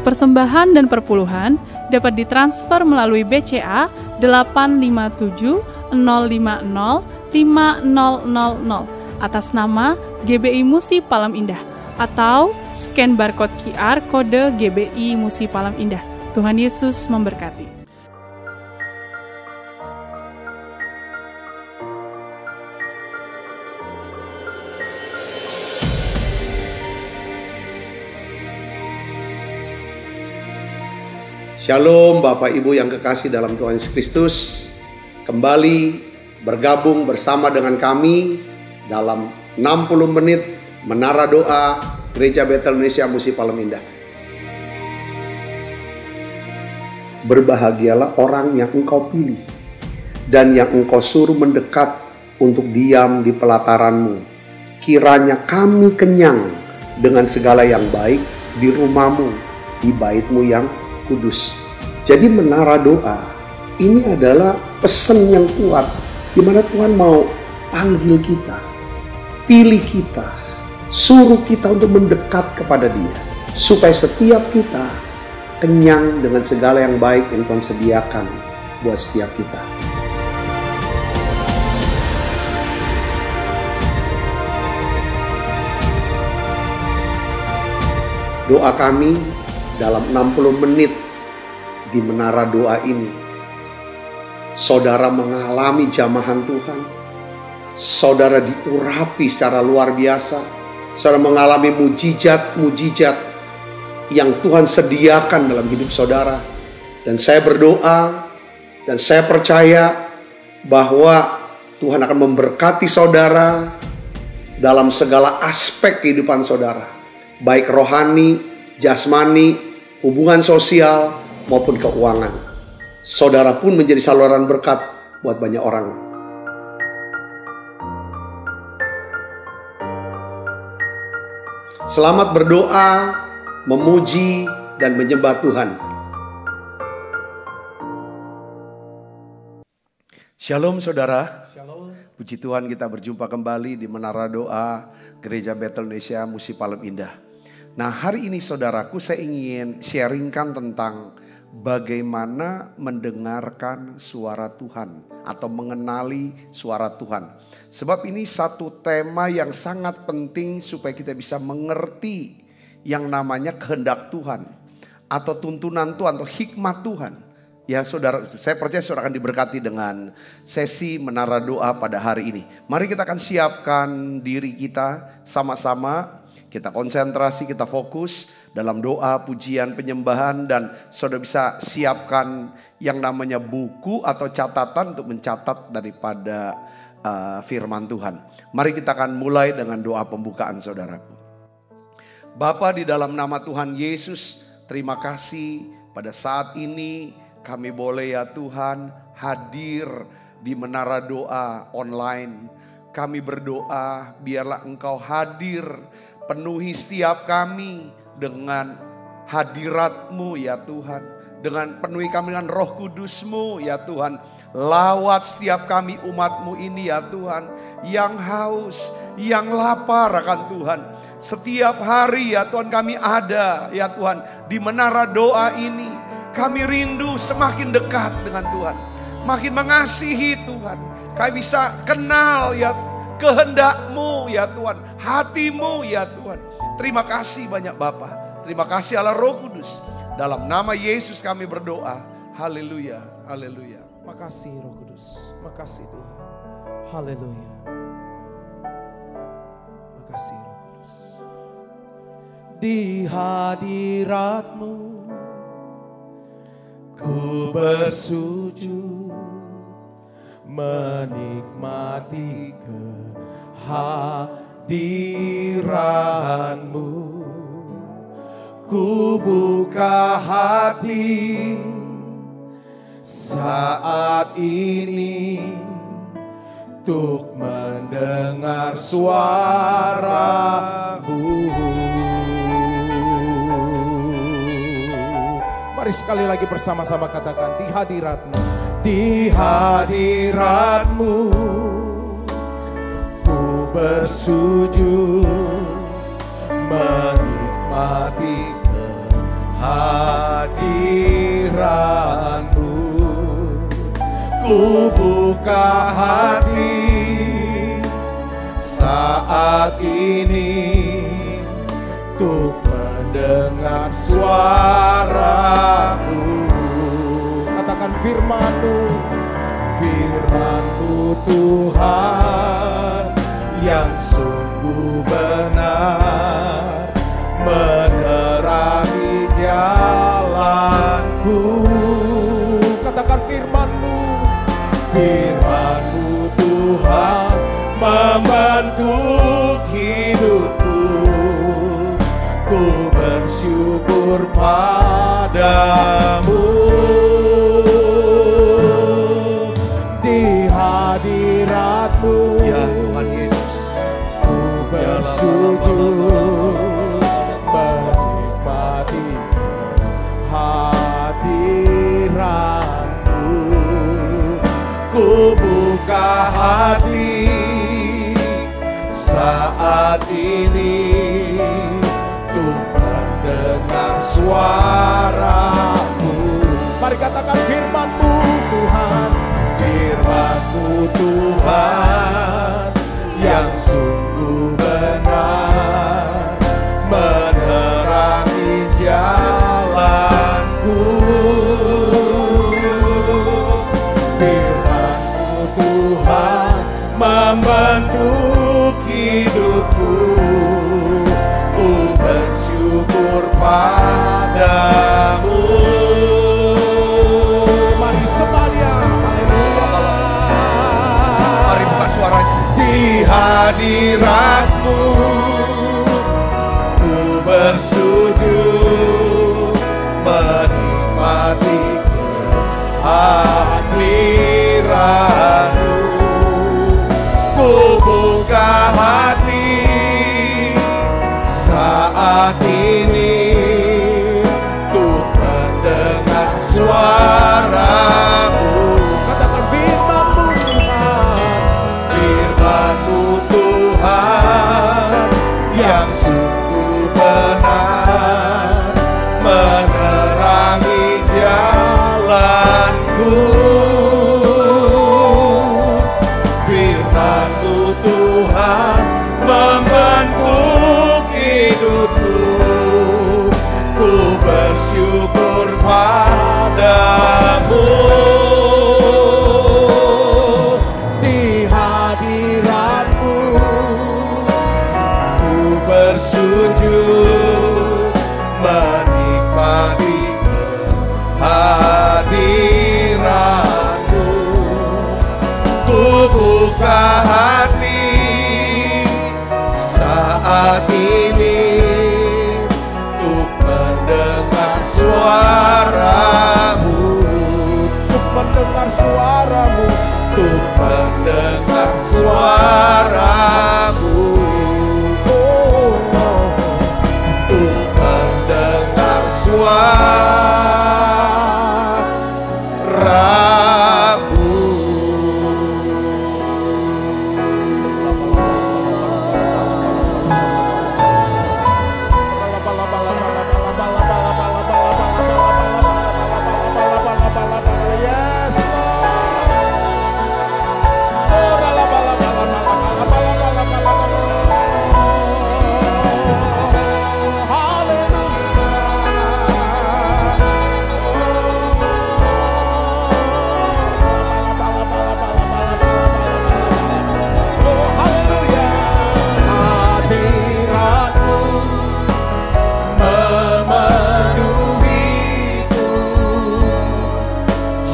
Persembahan dan perpuluhan dapat ditransfer melalui BCA 857 050 5000 atas nama GBI Musi Palem Indah atau scan barcode QR kode GBI Musi Palem Indah. Tuhan Yesus memberkati. Shalom Bapak Ibu yang kekasih dalam Tuhan Yesus Kristus. Kembali bergabung bersama dengan kami dalam 60 menit Menara Doa Gereja Betel Indonesia Musi Palem Indah. Berbahagialah orang yang engkau pilih dan yang engkau suruh mendekat untuk diam di pelataranmu. Kiranya kami kenyang dengan segala yang baik di rumahmu, di baitmu yang kudus. Jadi menara doa ini adalah pesan yang kuat di mana Tuhan mau panggil kita, pilih kita, suruh kita untuk mendekat kepada Dia, supaya setiap kita kenyang dengan segala yang baik yang Tuhan sediakan buat setiap kita. Doa kami dalam 60 menit di menara doa ini, saudara mengalami jamahan Tuhan, saudara diurapi secara luar biasa, saudara mengalami mujizat-mujizat yang Tuhan sediakan dalam hidup saudara. Dan saya berdoa dan saya percaya bahwa Tuhan akan memberkati saudara dalam segala aspek kehidupan saudara, baik rohani, jasmani, hubungan sosial, maupun keuangan. Saudara pun menjadi saluran berkat buat banyak orang. Selamat berdoa, memuji, dan menyembah Tuhan. Shalom saudara. Shalom. Puji Tuhan, kita berjumpa kembali di Menara Doa Gereja Betel Indonesia Musi Palem Indah. Nah, hari ini saudaraku, saya ingin sharingkan tentang bagaimana mendengarkan suara Tuhan atau mengenali suara Tuhan. Sebab ini satu tema yang sangat penting supaya kita bisa mengerti yang namanya kehendak Tuhan atau tuntunan Tuhan atau hikmat Tuhan. Ya saudara, saya percaya saudara akan diberkati dengan sesi Menara Doa pada hari ini. Mari kita akan siapkan diri kita sama-sama. Kita konsentrasi, kita fokus dalam doa, pujian, penyembahan. Dan saudara bisa siapkan yang namanya buku atau catatan untuk mencatat daripada firman Tuhan. Mari kita akan mulai dengan doa pembukaan saudaraku. Bapa, di dalam nama Tuhan Yesus, terima kasih pada saat ini kami boleh ya Tuhan hadir di Menara Doa online. Kami berdoa biarlah Engkau hadir, penuhi setiap kami dengan hadirat-Mu ya Tuhan. Dengan penuhi kami dengan Roh Kudus-Mu ya Tuhan. Lawat setiap kami umat-Mu ini ya Tuhan. Yang haus, yang lapar akan Tuhan. Setiap hari ya Tuhan kami ada ya Tuhan di menara doa ini. Kami rindu semakin dekat dengan Tuhan. Makin mengasihi Tuhan. Kami bisa kenal ya kehendak-Mu ya Tuhan, hati-Mu ya Tuhan. Terima kasih banyak Bapa. Terima kasih Allah Roh Kudus. Dalam nama Yesus kami berdoa. Haleluya, haleluya. Makasih Roh Kudus. Makasih Tuhan. Haleluya. Makasih Roh Kudus. Di hadirat-Mu ku bersujud, menikmati kehadiran-Mu. Ku buka hati saat ini untuk mendengar suara-Mu. Mari sekali lagi bersama-sama katakan, di hadirat-Mu. Di hadirat-Mu ku bersujud, menikmati kehadiran-Mu. buka hati saat ini untuk mendengar suara-Mu. Katakan firman-Mu, firman-Mu Tuhan yang sungguh benar, menerangi jalanku. Katakan firman-Mu, firman-Mu Tuhan membentuk hidupku. Ku bersyukur padamu. Di hadirat-Mu, Ya Tuhan Yesus, ku bersujud menikmati hadirat-Mu. Ku buka hati saat ini untuk mendengar suara-Mu. Mari katakan firman-Mu Tuhan, firman-Mu Tuhan yang sungguh benar, menerangi jalanku. Firman-Mu Tuhan membentuk hidupku. Ku bersyukur padamu. Mari sembahyang, haleluya. mari buka suaranya. Di hadirat-Mu ku bersujud menikmati kehadiran-Mu. Ku buka hati saat ini untuk mendengar suara-Mu. Katakan firman-Mu Tuhan, firman-Mu Tuhan yang sungguh benar, menerangi jalanku. Firman-Mu Tuhan membentuk hidupku. Ku bersyukur padamu. Di hadirat-Mu ku bersujud menikmati kehadiran-Mu. Ku buka hati saat ini untuk mendengar suara-Mu, untuk mendengar suara-Mu, untuk mendengar suara-Mu, untuk mendengar suara-Mu. Yes,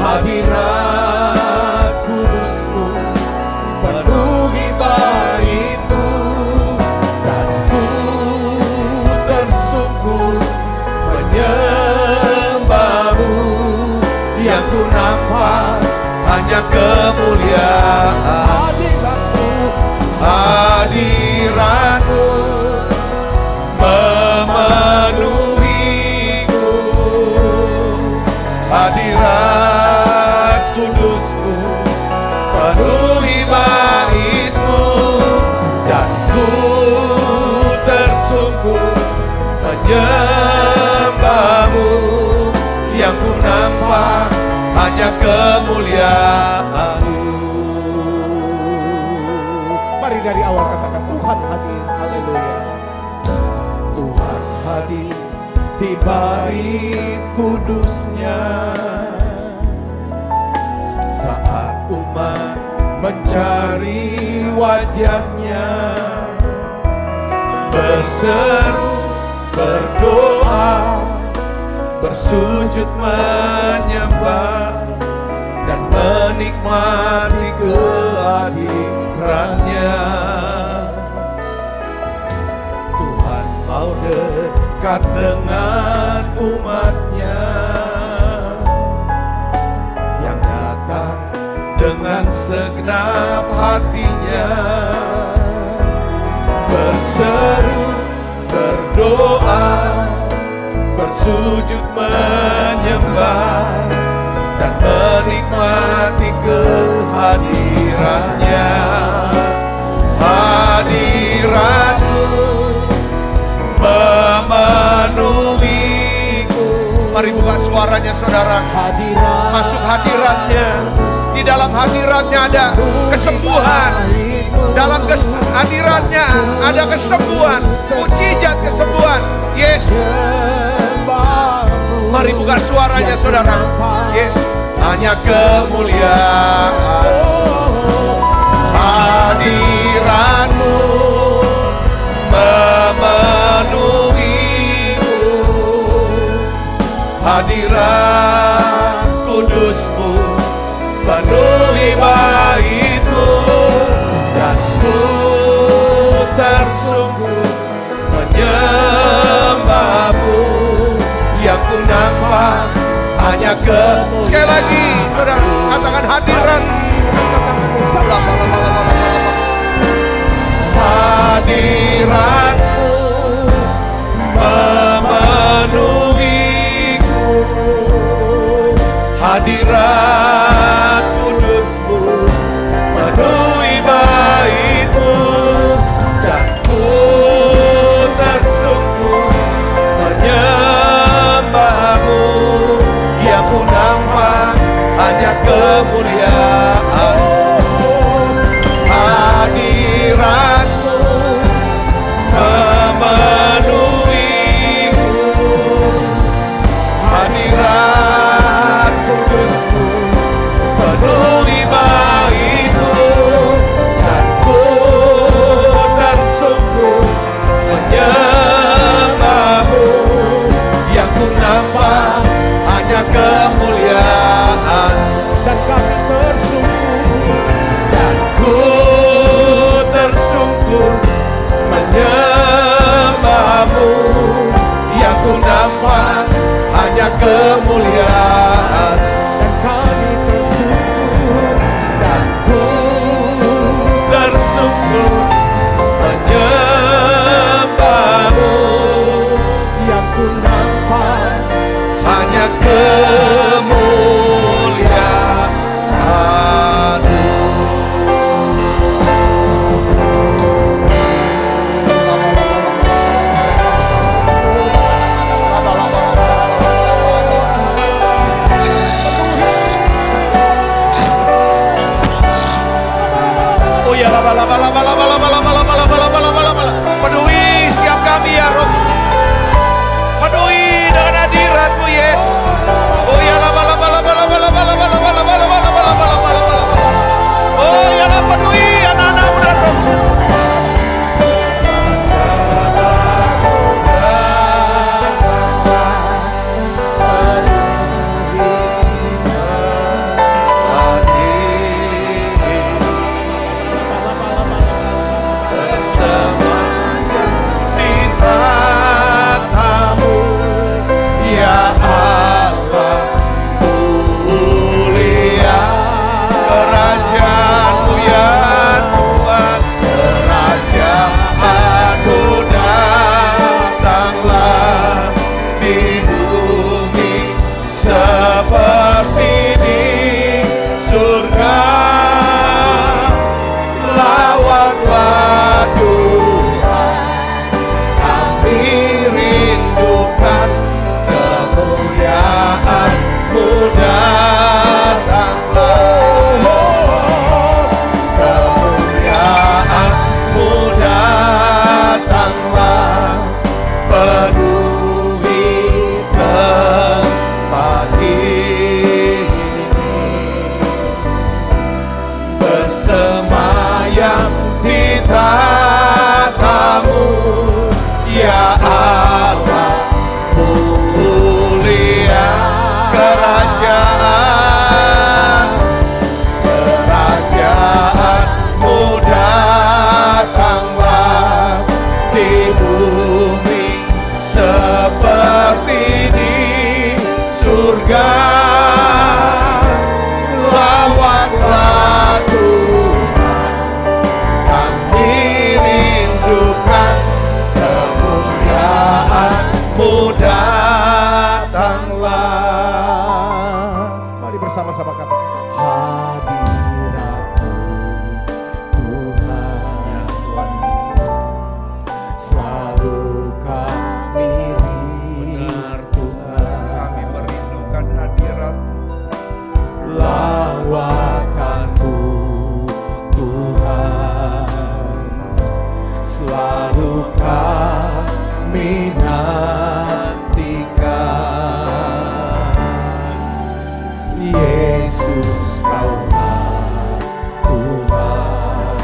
hadirat kudus-Mu penuhi bait-Mu, dan ku tersungkur menyembah-Mu. Yang ku nampak hanya kemuliaan hadirat-Mu, hadirat-Mu memenuhiku. Hadirat kudus-Mu penuhi bait-Mu, dan ku tersungkur menyembah-Mu. Yang ku nampak hanya kemuliaan-Mu. berdiri dari awal, katakan Tuhan hadir. Haleluya. Tuhan hadir di bait kudusnya saat umat mencari wajahnya, berseru, berdoa, bersujud menyembah dan menikmati kehadirannya. Tuhan mau dekat dengan umatnya yang datang dengan segenap hatinya, berseru, berdoa, bersujud menyembah dan menikmati kehadirannya. Hadirat-Mu memenuhiku. Mari buka suaranya saudara. Masuk hadiratnya. Di dalam hadiratnya ada kesembuhan. Dalam hadiratnya ada kesembuhan. Mujizat kesembuhan. Yes. Mari buka suaranya saudara. Yes. Hanya kemuliaan. Hadirat-Mu memenuhiku. Hadirat kudus-Mu penuhi bait-Mu, dan ku tersungkur menyembah-Mu. Yang ku nampak hanya sekali lagi saudara, katakan hadirat. Hadirat-Mu memenuhiku. Hadirat kudus-Mu penuhi bait-Mu, dan ku tersungkur menyembah-Mu. Yang ku nampak hanya kemuliaan. Hadirat-Mu memenuhiku. Hadirat kudus-Mu penuhi bait-Mu, dan ku tersungkur menyembah-Mu. Yang ku nampak hanya kemuliaan, dan kami tersungkur, dan ku tersungkur menyembah-Mu. Yang ku nampak hanya kemuliaan, dan kami tersungkur, dan ku tersungkur menyembah-Mu. Yang ku nampak hanya kemuliaan-Mu. datanglah. Mari bersama-sama kata hadirat-Mu Tuhan, selalu kami rindukan. Kami merindukan hadirat-Mu. Lawakan-Mu Tuhan, selalu kami nantikan. Yesus, Kaulah Tuhan,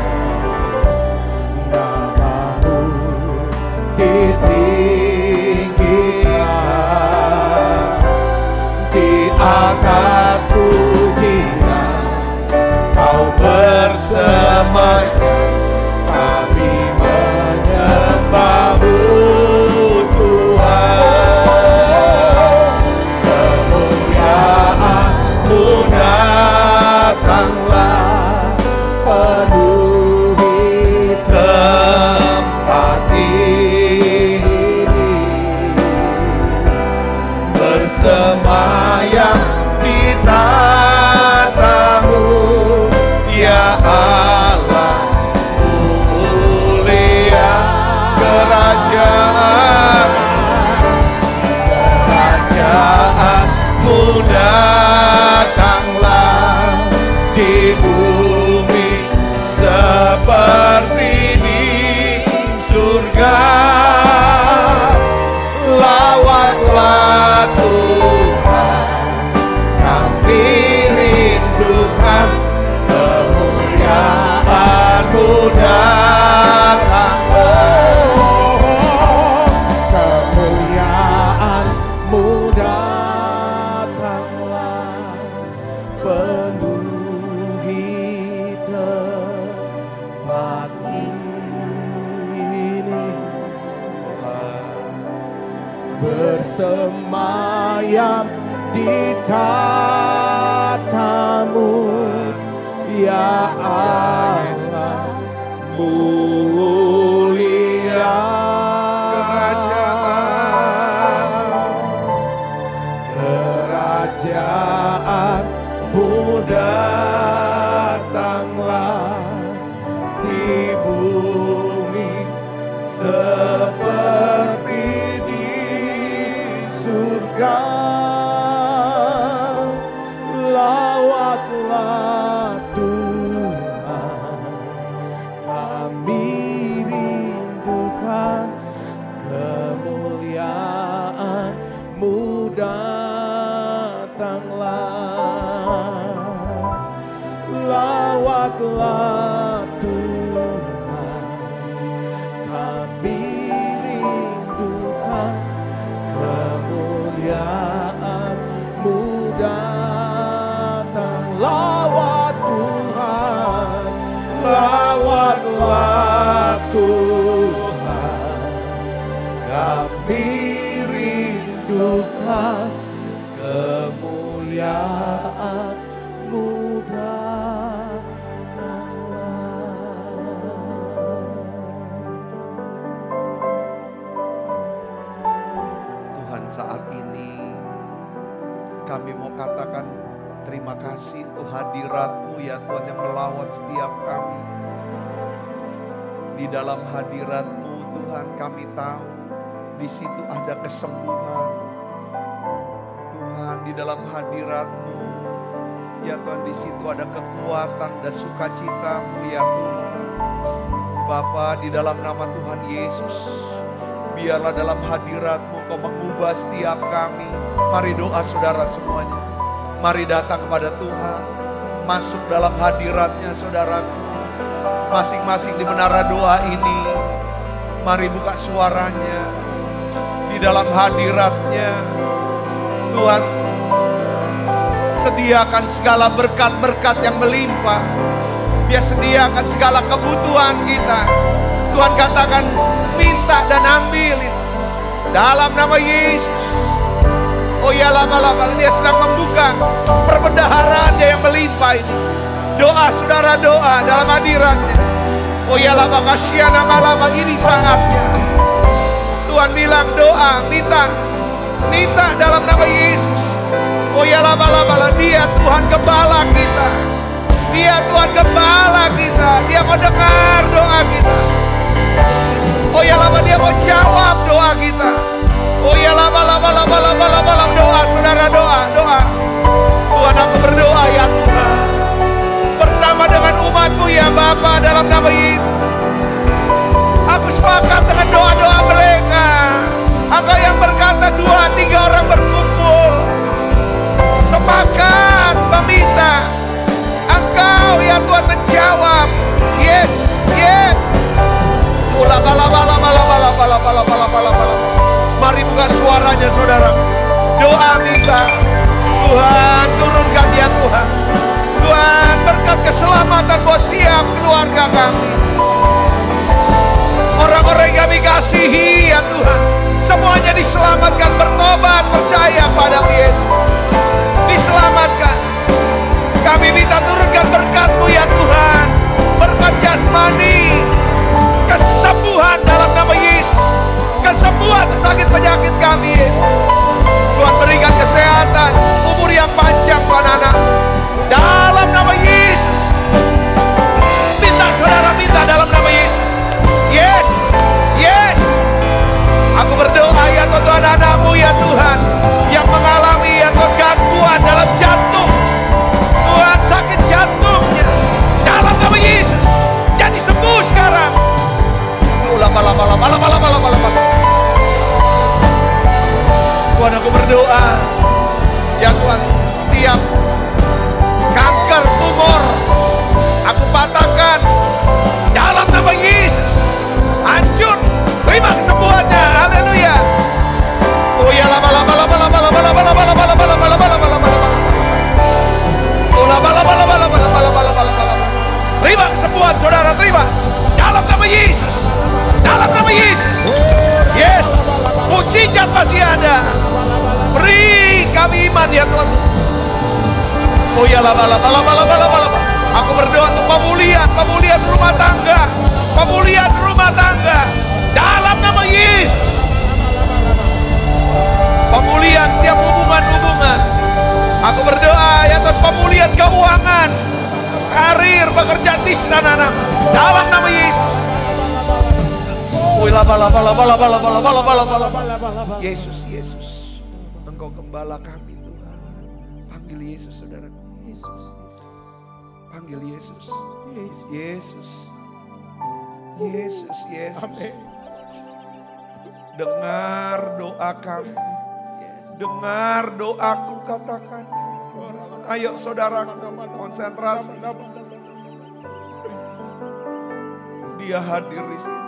nama-Mu ditinggikan di atas pujian. Kau bersemayam, kami menyembah-Mu Tuhan. Kemuliaan-Mu datanglah, penuhi tempat ini. Bersemayam di tatamu, ya Allah, mulia kerajaan-Mu datanglah di bumi seperti di surga. Lawatlah Tuhan, kami rindukan. Kemuliaan-Mu datanglah, kemuliaan-Mu datanglah, penuhi tempat ini. Bersemayam di tatamu, ya Allah, mulia kerajaan-Mu datanglah di bumi seperti di surga. Lawatlah Tuhan, kami rindukan. Kemuliaan-Mu datanglah. Lawatlah Tuhan, kami rindukan. Kemuliaan-Mu datang. Lawat Tuhan, lawatlah Tuhan, kami rindukan. Kemuliaan-Mu Tuhan, saat ini kami mau katakan terima kasih untuk hadirat-Mu ya Tuhan yang melawat setiap kami. Di dalam hadirat-Mu Tuhan, kami tahu di situ ada kesembuhan. Tuhan, di dalam hadirat-Mu ya Tuhan, di situ ada kekuatan dan sukacita-Mu ya Tuhan. Bapa, di dalam nama Tuhan Yesus, biarlah dalam hadirat-Mu Kau mengubah setiap kami. Mari doa saudara semuanya. Mari datang kepada Tuhan. Masuk dalam hadirat-Nya saudaraku. Masing-masing di menara doa ini, mari buka suaranya. Di dalam hadirat-Nya Tuhan, sediakan segala berkat-berkat yang melimpah. Dia sediakan segala kebutuhan kita. Tuhan katakan, minta dan ambil dalam nama Yesus. Oh ya, lama-lama Dia sedang membuka perbendaharaan-Nya yang melimpah ini. Doa saudara, doa dalam hadirat-Nya. Oh ya, lama-lama ini saatnya. Tuhan bilang doa, minta Dia Tuhan Gembala kita. Dia Tuhan Gembala kita. Dia mau dengar doa kita. Oh ya lama Dia mau jawab doa kita. Oh ya lama doa saudara, doa. Tuhan, aku berdoa ya Tuhan, bersama dengan umat-Mu ya Bapa, dalam nama Yesus. Aku sepakat dengan doa-doa mereka. Engkau yang berkata 2-3 orang berkumpul, sepakat meminta, Engkau ya Tuhan menjawab. Yes. Mari buka suaranya saudara. Doa minta, Tuhan turunkan ya Tuhan. Tuhan berkat keselamatan buat setiap keluarga kami. Orang-orang yang kami kasihi ya Tuhan, semuanya diselamatkan, bertobat, percaya pada Yesus. Diselamatkan. Kami minta turunkan berkat-Mu ya Tuhan. Berkat jasmani, kesembuhan dalam nama Yesus. Kesembuhan sakit penyakit kami Yesus. Tuhan berikan kesehatan, umur yang panjang Tuhan anak. Dalam nama Yesus. Minta saudara, minta dalam nama Yesus. Yes. Aku berdoa ya Tuhan, anak-Mu ya Tuhan, yang mengalami ya Tuhan gangguan dalam jantung. Tuhan, sakit jantungnya, dalam nama Yesus jadi sembuh sekarang. Tuhan, aku berdoa ya Tuhan, setiap kanker, tumor, aku patahkan dalam nama Yesus. Hancur, terima kesembuhannya. Haleluya. Oh ya terima kesembuhan saudara, terima dalam nama Yesus. Dalam nama Yesus. Yes, mujizat masih ada. Beri kami iman ya Tuhan. Oh ya aku berdoa untuk pemulihan rumah tangga. Pemulihan rumah tangga dalam nama Yesus. Pemulihan setiap hubungan-hubungan. Aku berdoa ya Tuhan, pemulihan keuangan, karir, pekerjaan di anak-anak dalam nama Yesus. Yesus, Engkau Gembala kami Tuhan. Panggil Yesus saudara. Yesus. Panggil Yesus. Yesus. Amin. Dengar doa kami. Dengar doaku, katakan. Ayo saudara, konsentrasi. Dia hadir di sini.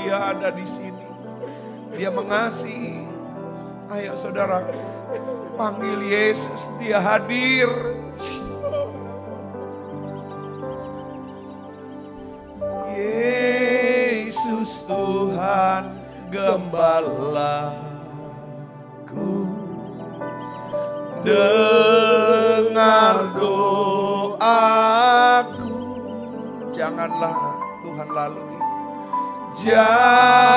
Dia ada di sini. Dia mengasihi. Ayo saudara, panggil Yesus. Dia hadir. Yesus Tuhan Gembalaku, dengar doaku. Janganlah Tuhan lalui. Janganlah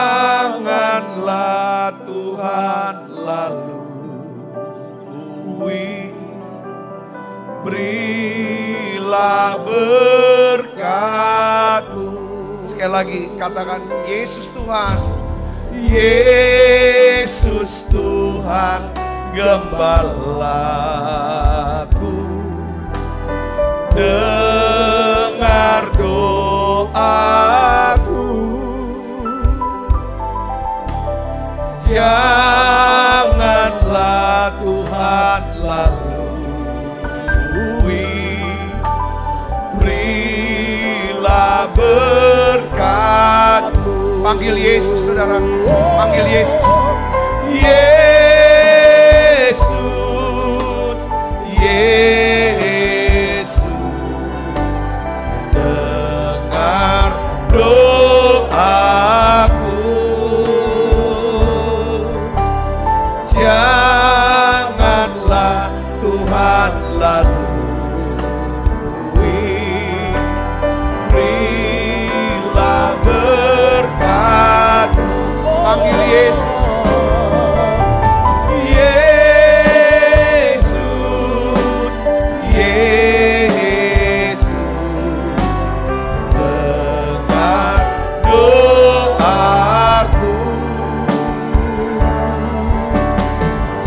Tuhan lalui. Berilah berkat-Mu. Sekali lagi katakan, Yesus Tuhan. Yesus Tuhan Gembalaku, dengar doaku. Janganlah Tuhan lalui. Berilah berkat-Mu. Panggil Yesus saudara, panggil Yesus. Yesus, dengar doaku. Janganlah Tuhan lalui. Berilah berkat. Panggil Yesus.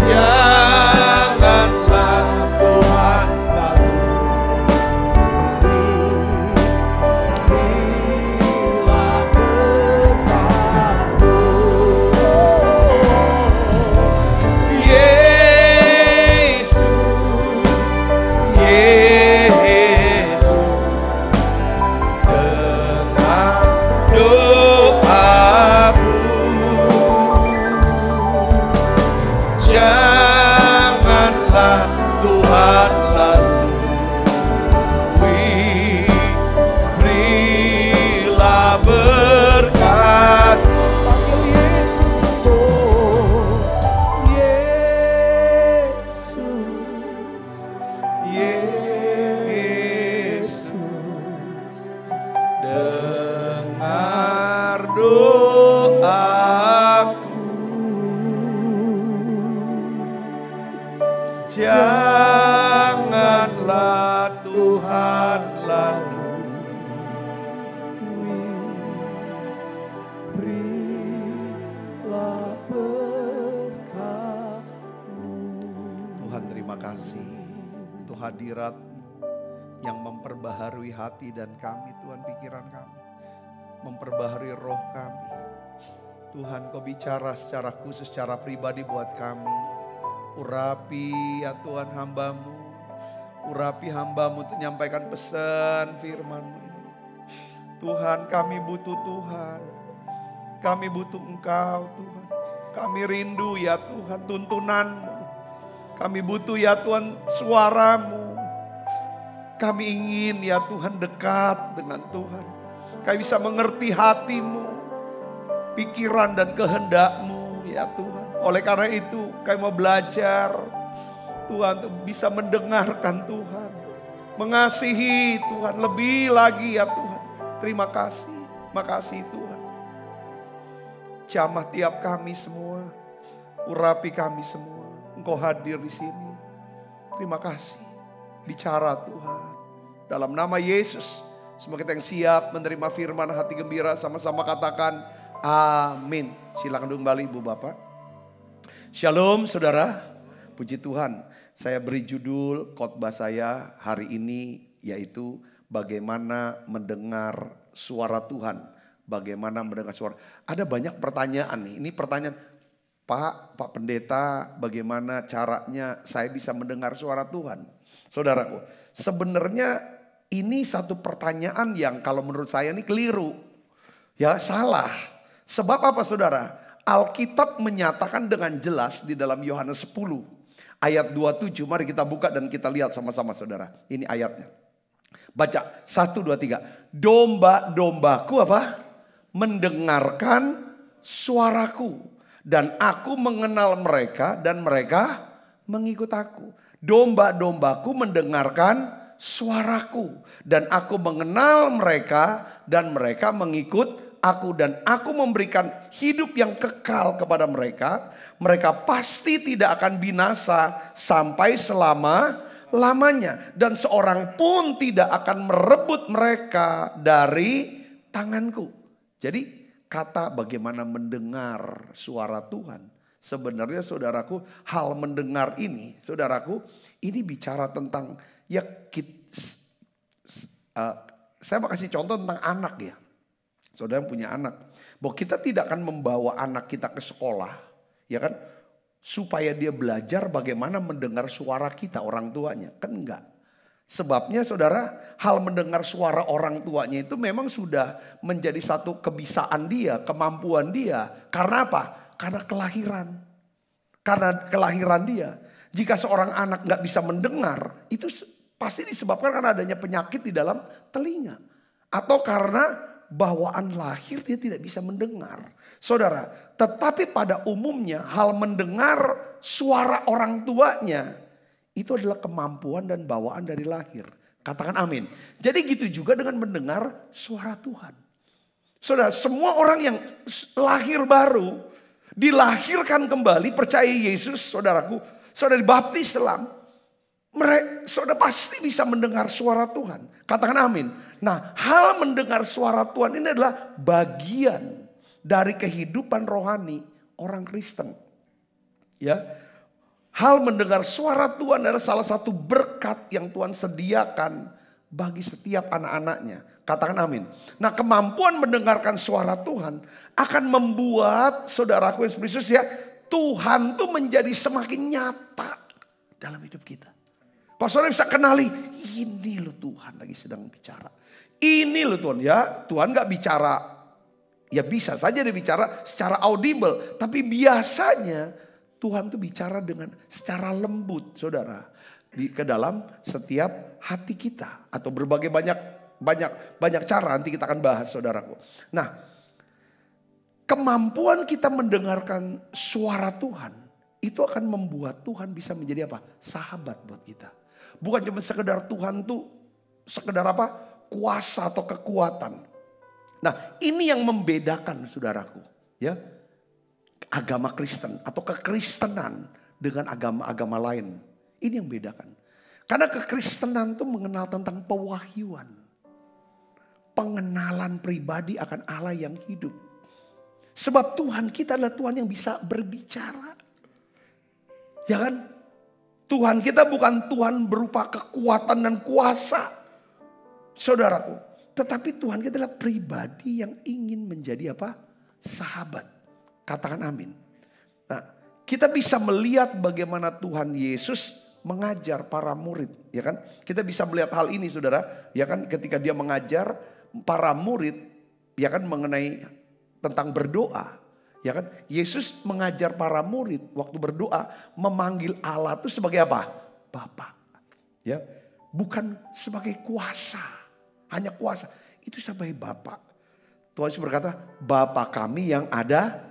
Janganlah Tuhan lalu berilah berkat-Mu. Yesus, Yesus, dengar doaku. Janganlah Tuhan lalui, berilah berkat. Panggil Yesus, oh Yesus, Yesus, dengar doaku. Janganlah Tuhan lalui, berilah berkat-Mu. Tuhan, terima kasih untuk hadirat-Mu yang memperbaharui hati dan kami, Tuhan, pikiran kami, memperbaharui roh kami. Tuhan, Kau bicara secara khusus, secara pribadi buat kami. Urapi ya Tuhan hamba-Mu. Urapi hamba-Mu untuk menyampaikan pesan firman-Mu ini. Tuhan, kami butuh Tuhan. Kami butuh Engkau Tuhan. Kami rindu ya Tuhan tuntunan-Mu. Kami butuh ya Tuhan suara-Mu. Kami ingin ya Tuhan dekat dengan Tuhan. Kami bisa mengerti hati-Mu, pikiran dan kehendak-Mu ya Tuhan. Oleh karena itu kami mau belajar Tuhan untuk bisa mendengarkan Tuhan. Mengasihi Tuhan lebih lagi ya Tuhan. Terima kasih, makasih Tuhan. Jamah tiap kami semua, urapi kami semua. Engkau hadir di sini. Terima kasih. Bicara Tuhan. Dalam nama Yesus, semua kita yang siap menerima firman hati gembira sama-sama katakan amin. Silakan kembali Ibu Bapak. Shalom saudara, puji Tuhan. Saya beri judul khotbah saya hari ini yaitu bagaimana mendengar suara Tuhan. Bagaimana mendengar suara. Ada banyak pertanyaan nih. Ini pertanyaan, Pak Pendeta, bagaimana caranya saya bisa mendengar suara Tuhan? Saudaraku, sebenarnya ini satu pertanyaan yang kalau menurut saya ini keliru. Ya salah. Sebab apa saudara? Alkitab menyatakan dengan jelas di dalam Yohanes 10 ayat 27. Mari kita buka dan kita lihat sama-sama saudara. Ini ayatnya. Baca 1, 2, 3. Domba-dombaku apa? Mendengarkan suaraku. Dan aku mengenal mereka dan mereka mengikut aku. Domba-dombaku mendengarkan suaraku. Dan aku mengenal mereka dan mereka mengikut aku. Dan aku memberikan hidup yang kekal kepada mereka. Mereka pasti tidak akan binasa sampai selama-lamanya. Dan seorang pun tidak akan merebut mereka dari tanganku. Jadi kata bagaimana mendengar suara Tuhan. Sebenarnya saudaraku, hal mendengar ini, saudaraku, ini bicara tentang saya mau kasih contoh tentang anak ya. Saudara yang punya anak, bahwa kita tidak akan membawa anak kita ke sekolah, ya kan, supaya dia belajar bagaimana mendengar suara kita orang tuanya, kan enggak. Sebabnya saudara, hal mendengar suara orang tuanya itu memang sudah menjadi satu kebiasaan dia, kemampuan dia. Karena apa? Karena kelahiran. Karena kelahiran dia. Jika seorang anak gak bisa mendengar, itu pasti disebabkan karena adanya penyakit di dalam telinga. Atau karena bawaan lahir dia tidak bisa mendengar. Saudara, tetapi pada umumnya hal mendengar suara orang tuanya itu adalah kemampuan dan bawaan dari lahir. Katakan amin. Jadi gitu juga dengan mendengar suara Tuhan. Saudara, semua orang yang lahir baru, dilahirkan kembali, percaya Yesus, saudaraku, saudara dibaptis Islam, saudara pasti bisa mendengar suara Tuhan. Katakan amin. Nah, hal mendengar suara Tuhan ini adalah bagian dari kehidupan rohani orang Kristen. Ya. Hal mendengar suara Tuhan adalah salah satu berkat yang Tuhan sediakan bagi setiap anak-anaknya. Katakan amin. Nah, kemampuan mendengarkan suara Tuhan akan membuat saudaraku yang Yesus ya, Tuhan tuh menjadi semakin nyata dalam hidup kita. Kalau saudara bisa kenali, ini loh Tuhan lagi sedang bicara. Ini loh Tuhan ya, Tuhan gak bicara, ya bisa saja dia bicara secara audible. Tapi biasanya Tuhan tuh bicara dengan secara lembut saudara. Ke dalam setiap hati kita. Atau berbagai banyak cara nanti kita akan bahas saudaraku. Nah, kemampuan kita mendengarkan suara Tuhan. Itu akan membuat Tuhan bisa menjadi apa? Sahabat buat kita. Bukan cuma sekedar Tuhan tuh sekedar apa? Kuasa atau kekuatan. Nah, ini yang membedakan saudaraku, ya. Agama Kristen atau kekristenan dengan agama-agama lain. Ini yang bedakan. Karena kekristenan itu mengenal tentang pewahyuan. Pengenalan pribadi akan Allah yang hidup. Sebab Tuhan kita adalah Tuhan yang bisa berbicara. Ya kan? Tuhan kita bukan Tuhan berupa kekuatan dan kuasa. Saudaraku. Tetapi Tuhan kita adalah pribadi yang ingin menjadi apa? Sahabat. Katakan amin. Nah, kita bisa melihat bagaimana Tuhan Yesus mengajar para murid, ya kan? Kita bisa melihat hal ini saudara, ya kan? Ketika dia mengajar para murid, ya kan, mengenai tentang berdoa, ya kan? Yesus mengajar para murid waktu berdoa memanggil Allah itu sebagai apa? Bapa, ya, bukan sebagai kuasa, hanya kuasa, itu sebagai Bapa. Tuhan Yesus berkata, Bapa kami yang ada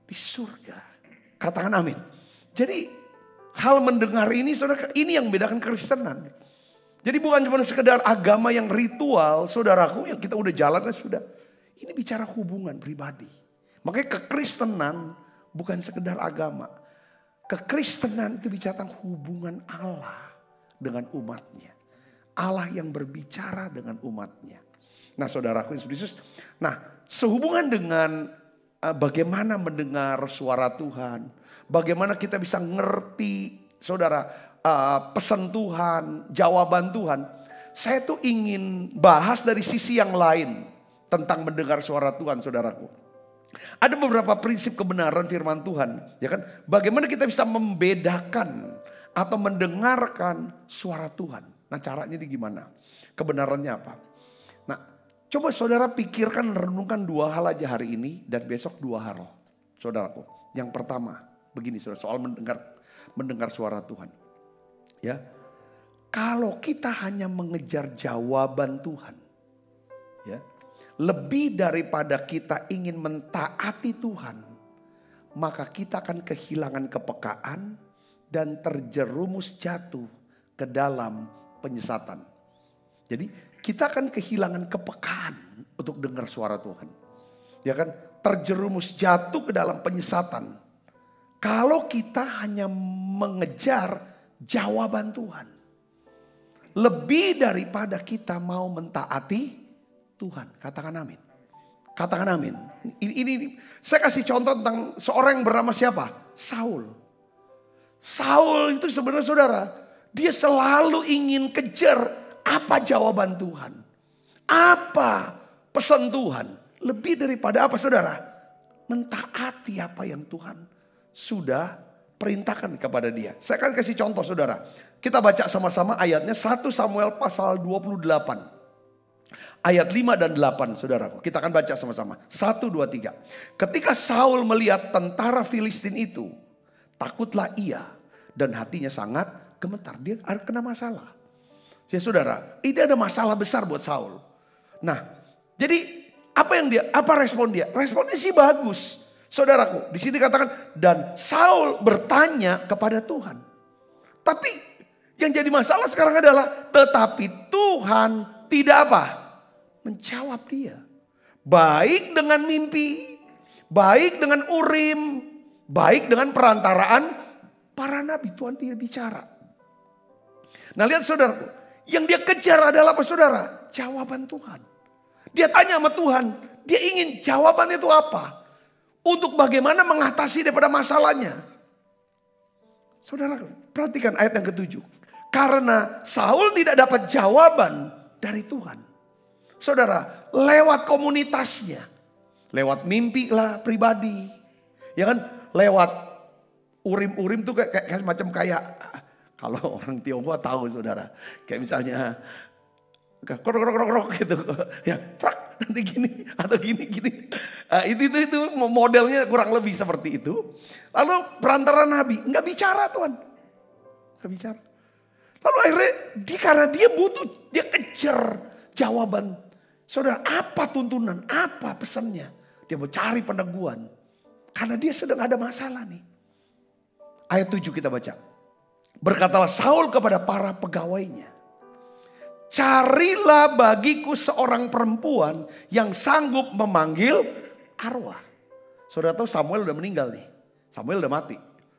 di surga. Katakan amin. Jadi hal mendengar ini saudara, ini yang membedakan kekristenan. Jadi bukan cuma sekedar agama yang ritual saudaraku yang kita udah jalan sudah. Ini bicara hubungan pribadi. Makanya kekristenan bukan sekedar agama. Kekristenan itu bicara tentang hubungan Allah dengan umatnya. Allah yang berbicara dengan umatnya. Nah saudaraku Yesus. Nah sehubungan dengan bagaimana mendengar suara Tuhan. Bagaimana kita bisa ngerti saudara pesan Tuhan, jawaban Tuhan. Saya tuh ingin bahas dari sisi yang lain tentang mendengar suara Tuhan saudaraku. Ada beberapa prinsip kebenaran firman Tuhan. Ya kan? Bagaimana kita bisa membedakan atau mendengarkan suara Tuhan. Nah caranya ini gimana? Kebenarannya apa? Nah coba saudara pikirkan, renungkan dua hal aja hari ini dan besok dua hal. Saudaraku, yang pertama begini saudara, soal mendengar suara Tuhan. Ya, kalau kita hanya mengejar jawaban Tuhan, ya, lebih daripada kita ingin mentaati Tuhan, maka kita akan kehilangan kepekaan dan terjerumus jatuh ke dalam penyesatan. Jadi kita akan kehilangan kepekaan untuk dengar suara Tuhan. Ya kan? Terjerumus jatuh ke dalam penyesatan. Kalau kita hanya mengejar jawaban Tuhan. Lebih daripada kita mau mentaati Tuhan. Katakan amin. Katakan amin. Ini saya kasih contoh tentang seorang yang bernama siapa? Saul. Saul itu sebenarnya saudara, dia selalu ingin kejar apa jawaban Tuhan? Apa pesan Tuhan? Lebih daripada apa saudara? Mentaati apa yang Tuhan sudah perintahkan kepada dia. Saya akan kasih contoh saudara. Kita baca sama-sama ayatnya 1 Samuel pasal 28. Ayat 5 dan 8 saudaraku. Kita akan baca sama-sama. 1, 2, 3. Ketika Saul melihat tentara Filistin itu, takutlah ia dan hatinya sangat gemetar. Dia kena masalah. Ya saudara, ini ada masalah besar buat Saul. Nah, jadi apa respon dia? Responnya sih bagus. Saudaraku, di sini katakan dan Saul bertanya kepada Tuhan. Tapi yang jadi masalah sekarang adalah tetapi Tuhan tidak apa? Menjawab dia. Baik dengan mimpi, baik dengan urim, baik dengan perantaraan para nabi. Tuhan dia bicara. Nah lihat saudaraku, yang dia kejar adalah apa saudara? Jawaban Tuhan. Dia tanya sama Tuhan, dia ingin jawaban itu apa? Untuk bagaimana mengatasi daripada masalahnya. Saudara, perhatikan ayat yang ke-7. Karena Saul tidak dapat jawaban dari Tuhan. Saudara, lewat komunitasnya. Lewat mimpi lah pribadi. Ya kan, lewat urim-urim tuh kayak semacam kayak, kalau orang Tionghoa tahu saudara. Kayak misalnya, krok gitu. Ya, prak, nanti gini atau gini. Itu modelnya kurang lebih seperti itu. Lalu perantara nabi nggak bicara Tuhan, nggak bicara. Lalu akhirnya karena dia butuh, dia kejar jawaban. Saudara, apa tuntunan, apa pesannya? Dia mau cari peneguhan. Karena dia sedang ada masalah nih. Ayat 7 kita baca. Berkatalah Saul kepada para pegawainya, carilah bagiku seorang perempuan yang sanggup memanggil arwah. Saudara tahu Samuel udah meninggal nih. Samuel udah mati.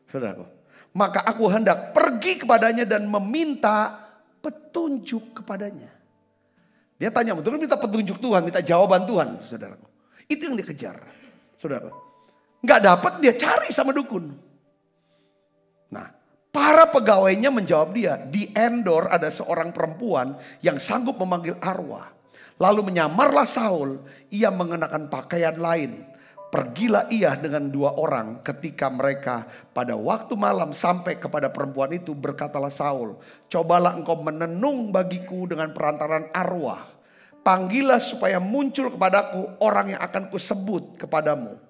Saudara, maka aku hendak pergi kepadanya dan meminta petunjuk kepadanya. Dia tanya, betul minta petunjuk Tuhan, minta jawaban Tuhan, saudara. Itu yang dikejar, saudara. Nggak dapat, dia cari sama dukun. Nah, para pegawainya menjawab dia, di Endor ada seorang perempuan yang sanggup memanggil arwah. Lalu menyamarlah Saul, ia mengenakan pakaian lain. Pergilah ia dengan 2 orang, ketika mereka pada waktu malam sampai kepada perempuan itu, berkatalah Saul, cobalah engkau menenung bagiku dengan perantaran arwah. Panggillah supaya muncul kepadaku orang yang akan kusebut kepadamu.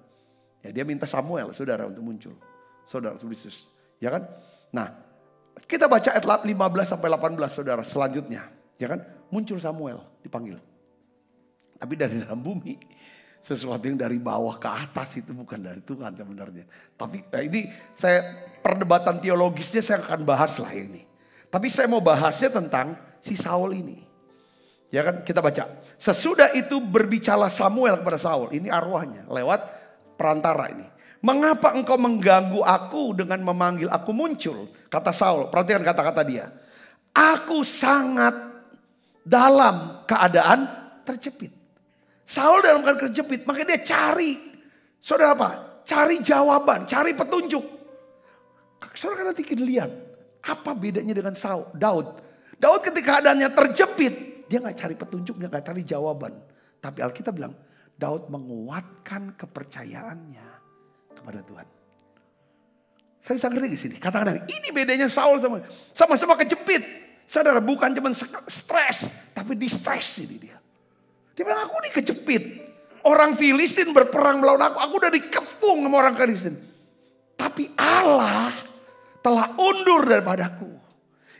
Ya, dia minta Samuel, saudara, untuk muncul. Saudara, Yesus, ya kan? Nah, kita baca ayat 15 sampai 18, saudara, selanjutnya. Ya kan? Muncul Samuel, dipanggil. Tapi dari dalam bumi. Sesuatu yang dari bawah ke atas itu bukan dari Tuhan sebenarnya. Tapi ini saya perdebatan teologisnya saya akan bahas lah ini. Tapi saya mau bahasnya tentang si Saul ini. Ya kan, kita baca. Sesudah itu berbicara Samuel kepada Saul. Ini arwahnya lewat perantara ini. Mengapa engkau mengganggu aku dengan memanggil aku muncul? Kata Saul, perhatikan kata-kata dia. Aku sangat dalam keadaan terjepit. Saul dalam keadaan terjepit, makanya dia cari. Saudara apa? Cari jawaban, cari petunjuk. Saudara nanti kita lihat, apa bedanya dengan Daud. Daud ketika keadaannya terjepit, dia gak cari petunjuk, dia gak cari jawaban. Tapi Alkitab bilang, Daud menguatkan kepercayaannya kepada Tuhan. Saya bisa ngerti di sini. Katakan ini bedanya Saul sama-sama kejepit. Saudara, bukan cuma stres, tapi distress ini dia. Dia bilang, aku ini kejepit. Orang Filistin berperang melawan aku. Aku udah dikepung sama orang Filistin. Tapi Allah telah undur daripadaku.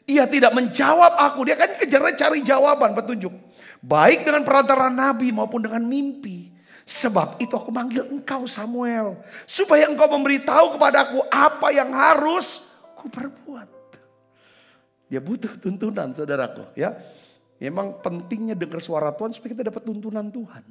Ia tidak menjawab aku. Dia kan kejarnya cari jawaban, petunjuk. Baik dengan perantara nabi maupun dengan mimpi. Sebab itu aku manggil engkau Samuel. Supaya engkau memberitahu kepadaku apa yang harus kuperbuat. Dia butuh tuntunan, saudaraku. Ya. Memang pentingnya dengar suara Tuhan supaya kita dapat tuntunan Tuhan.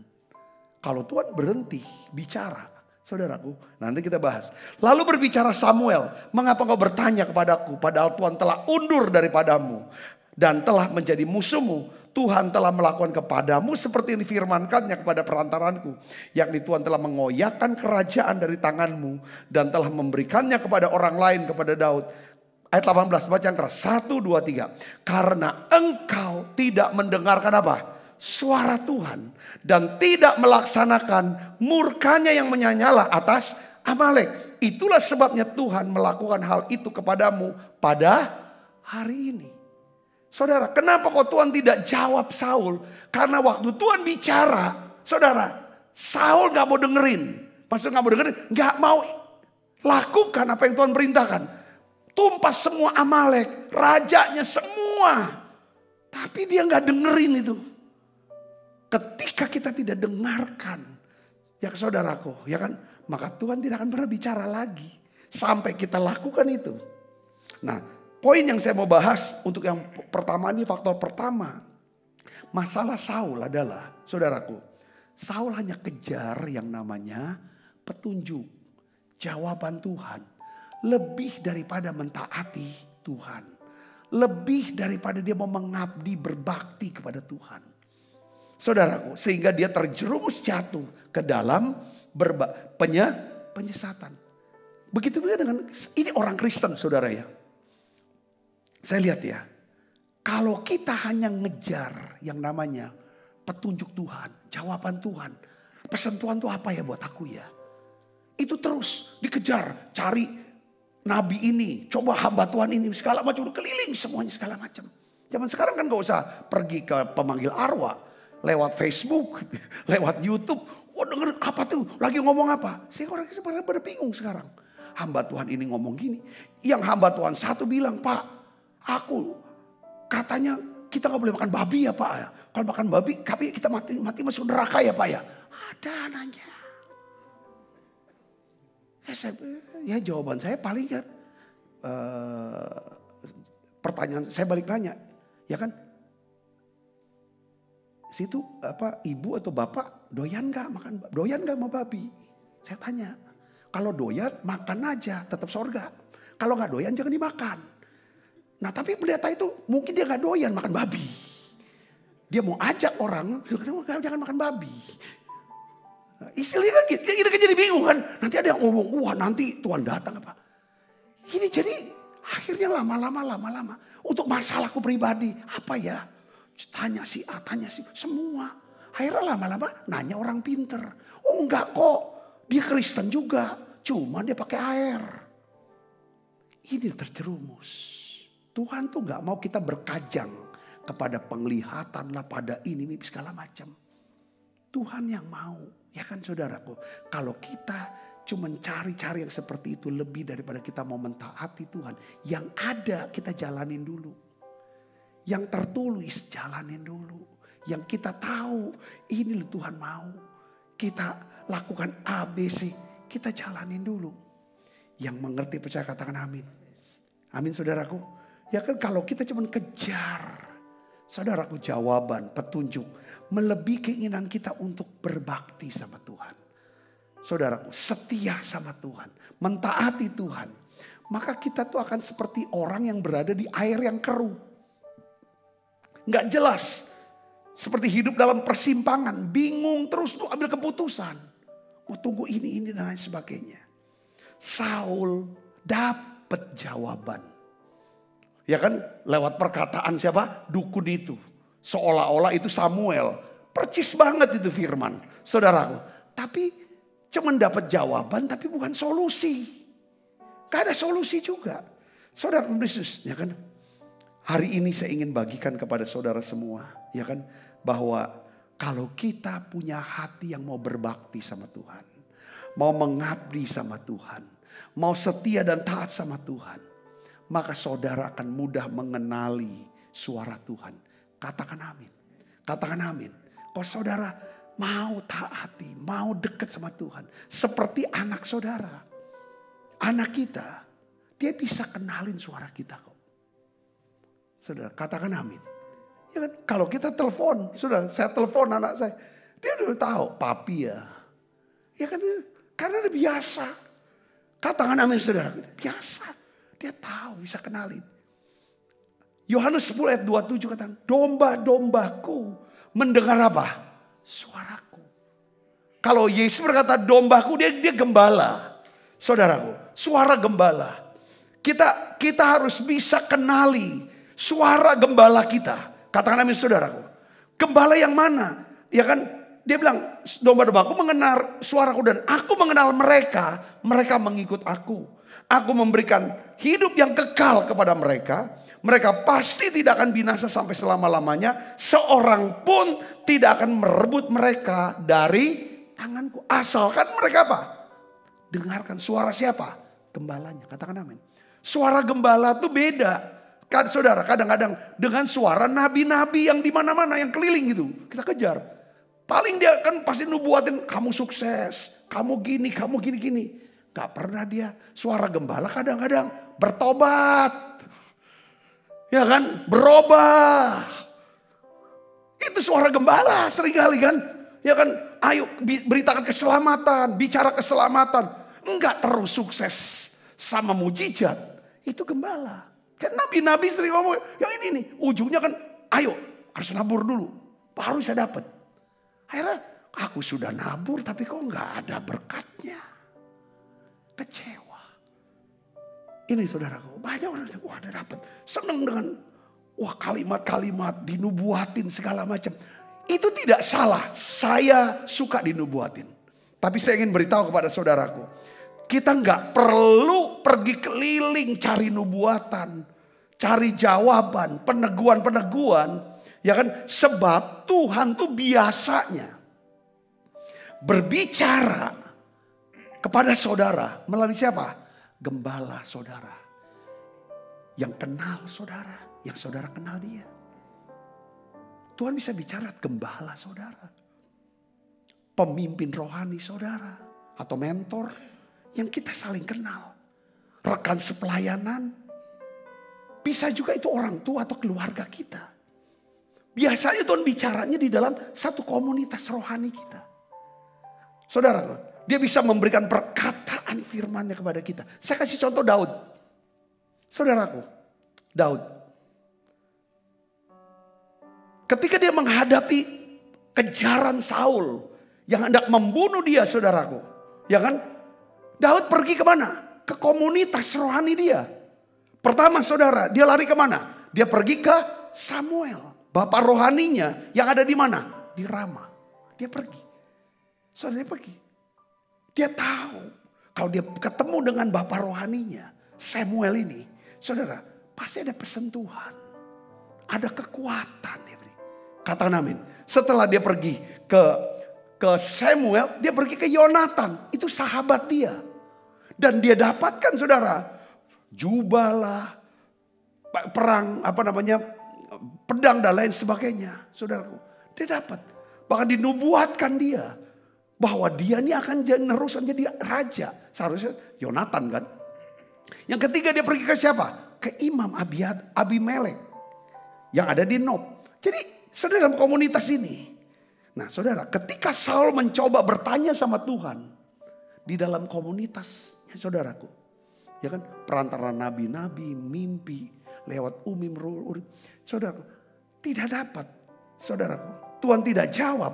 Kalau Tuhan berhenti bicara, saudaraku, nanti kita bahas. Lalu berbicara Samuel, mengapa kau bertanya kepadaku padahal Tuhan telah undur daripadamu dan telah menjadi musuhmu. Tuhan telah melakukan kepadamu seperti yang difirmankannya kepada perantaranku. Yakni Tuhan telah mengoyakkan kerajaan dari tanganmu dan telah memberikannya kepada orang lain, kepada Daud. Ayat 18, baca yang keras. 1, 2, 3. Karena engkau tidak mendengarkan apa? Suara Tuhan. Dan tidak melaksanakan murkanya yang menyala atas Amalek. Itulah sebabnya Tuhan melakukan hal itu kepadamu pada hari ini. Saudara, kenapa kok Tuhan tidak jawab Saul? Karena waktu Tuhan bicara, saudara, Saul gak mau dengerin. Maksudnya gak mau dengerin, gak mau lakukan apa yang Tuhan perintahkan. Tumpas semua Amalek, rajanya semua. Tapi dia gak dengerin itu. Ketika kita tidak dengarkan, ya saudaraku, ya kan, maka Tuhan tidak akan pernah bicara lagi. Sampai kita lakukan itu. Nah, poin yang saya mau bahas untuk yang pertama ini, faktor pertama. Masalah Saul adalah, saudaraku, Saul hanya kejar yang namanya petunjuk, jawaban Tuhan. Lebih daripada mentaati Tuhan. Lebih daripada dia mau mengabdi, berbakti kepada Tuhan. Saudaraku, sehingga dia terjerumus jatuh ke dalam penyesatan. Begitu juga dengan, ini orang Kristen saudara ya. Saya lihat ya, kalau kita hanya ngejar yang namanya petunjuk Tuhan, jawaban Tuhan, pesan Tuhan itu apa ya buat aku ya. Itu terus dikejar, cari nabi ini, coba hamba Tuhan ini, segala macam, udah keliling semuanya segala macam. Zaman sekarang kan gak usah pergi ke pemanggil arwah, lewat Facebook, lewat YouTube. Oh denger apa tuh, lagi ngomong apa. Saya orang pada bingung sekarang. Hamba Tuhan ini ngomong gini. Yang hamba Tuhan satu bilang, Pak, aku katanya kita gak boleh makan babi ya Pak ya. Kalau makan babi, kita mati masuk neraka ya Pak ya. Ada nanya. Ya jawaban saya paling kan. Pertanyaan saya balik nanya. Ya kan? Situ apa ibu atau bapak doyan gak makan, doyan gak sama babi? Saya tanya. Kalau doyan makan aja tetap surga. Kalau gak doyan jangan dimakan. Nah tapi pendeta itu mungkin dia gak doyan makan babi. Dia mau ajak orang, jangan makan babi. Nah, istilahnya kan kita jadi bingung kan. Nanti ada yang ngomong, wah nanti Tuhan datang apa. Ini jadi akhirnya lama-lama. Untuk masalahku pribadi, apa ya? Tanya si A, tanya si semua. Akhirnya lama-lama nanya orang pinter. Oh enggak kok, dia Kristen juga. Cuma dia pakai air. Ini terjerumus. Tuhan tuh gak mau kita berkajang kepada penglihatan lah, pada ini segala macam. Tuhan yang mau, ya kan saudaraku. Kalau kita cuma cari-cari yang seperti itu lebih daripada kita mau mentaati Tuhan. Yang ada kita jalanin dulu. Yang tertulis jalanin dulu. Yang kita tahu ini loh Tuhan mau. Kita lakukan ABC, kita jalanin dulu. Yang mengerti percaya katakan amin. Amin saudaraku. Ya kan kalau kita cuma kejar. Saudaraku jawaban, petunjuk. Melebihi keinginan kita untuk berbakti sama Tuhan. Saudaraku setia sama Tuhan. Mentaati Tuhan. Maka kita tuh akan seperti orang yang berada di air yang keruh. Nggak jelas. Seperti hidup dalam persimpangan. Bingung terus tuh ambil keputusan. Mau tunggu ini dan lain sebagainya. Saul dapat jawaban. Ya kan lewat perkataan siapa? Dukun itu. Seolah-olah itu Samuel. Percis banget itu firman. Saudaraku. Tapi cuman dapat jawaban tapi bukan solusi. Gak ada solusi juga. Saudara Yesus ya kan. Hari ini saya ingin bagikan kepada saudara semua. Ya kan. Bahwa kalau kita punya hati yang mau berbakti sama Tuhan. Mau mengabdi sama Tuhan. Mau setia dan taat sama Tuhan. Maka saudara akan mudah mengenali suara Tuhan. Katakan amin. Katakan amin. Kalau saudara mau taati, mau dekat sama Tuhan. Seperti anak saudara. Anak kita, dia bisa kenalin suara kita kok. Saudara, katakan amin. Ya kan? Kalau kita telepon, sudah saya telepon anak saya. Dia udah tahu, papi ya. Ya kan, karena dia biasa. Katakan amin saudara, biasa. Dia tahu, bisa kenalin. Yohanes 10 ayat 27 katakan, domba-dombaku mendengar apa? Suaraku. Kalau Yesus berkata dombaku, dia gembala. Saudaraku, suara gembala. Kita harus bisa kenali suara gembala kita. Katakan amin saudaraku. Gembala yang mana? Ya kan, dia bilang domba-dombaku mengenal suaraku dan aku mengenal mereka. Mereka mengikut aku. Aku memberikan hidup yang kekal kepada mereka. Mereka pasti tidak akan binasa sampai selama-lamanya. Seorang pun tidak akan merebut mereka dari tanganku. Asalkan mereka apa? Dengarkan suara siapa? Gembalanya. Katakan amin. Suara gembala itu beda. Kan saudara kadang-kadang dengan suara nabi-nabi yang di mana-mana yang keliling gitu. Kita kejar. Paling dia kan pasti nubuatin kamu sukses. Kamu gini, kamu gini-gini. Gak pernah dia suara gembala kadang-kadang bertobat. Ya kan? Berubah. Itu suara gembala seringkali kan. Ya kan? Ayo beritakan keselamatan. Bicara keselamatan. Enggak terus sukses sama mujizat. Itu gembala. Kan nabi-nabi sering ngomong. Yang ini nih. Ujungnya kan ayo harus nabur dulu. Baru bisa dapat. Akhirnya aku sudah nabur tapi kok enggak ada berkatnya. Kecewa. Ini saudaraku, banyak orang yang wah dia dapat. Senang dengan kalimat-kalimat dinubuatin segala macam. Itu tidak salah, saya suka dinubuatin. Tapi saya ingin beritahu kepada saudaraku, kita nggak perlu pergi keliling cari nubuatan, cari jawaban, peneguhan-peneguhan, ya kan? Sebab Tuhan tuh biasanya berbicara kepada saudara melalui siapa? Gembala saudara, yang kenal saudara, yang saudara kenal dia. Tuhan bisa bicara gembala saudara, pemimpin rohani saudara, atau mentor yang kita saling kenal, rekan sepelayanan, bisa juga itu orang tua atau keluarga kita. Biasanya Tuhan bicaranya di dalam satu komunitas rohani kita. Saudara, dia bisa memberikan perkataan firman-Nya kepada kita. Saya kasih contoh Daud. Saudaraku, Daud. Ketika dia menghadapi kejaran Saul yang hendak membunuh dia, saudaraku. Ya kan? Daud pergi kemana? Ke komunitas rohani dia. Pertama saudara, dia lari kemana? Dia pergi ke Samuel. Bapak rohaninya yang ada di mana? Di Rama. Dia pergi. Saudara, dia pergi. Dia tahu kalau dia ketemu dengan bapak rohaninya, Samuel ini. Saudara, pasti ada persentuhan. Ada kekuatan. Katakan amin. Setelah dia pergi ke Samuel, dia pergi ke Yonatan. Itu sahabat dia. Dan dia dapatkan saudara, jubah lah, perang pedang dan lain sebagainya. Saudaraku, dia dapat. Bahkan dinubuatkan dia bahwa dia ini akan meneruskan jadi raja. Seharusnya Yonatan kan. Yang ketiga dia pergi ke siapa? Ke Imam Abimelek yang ada di Nob. Jadi saudara dalam komunitas ini. Nah saudara, ketika Saul mencoba bertanya sama Tuhan di dalam komunitasnya saudaraku. Ya kan, perantara nabi-nabi, mimpi, lewat Umim, Urim. Saudaraku, tidak dapat. Saudaraku, Tuhan tidak jawab.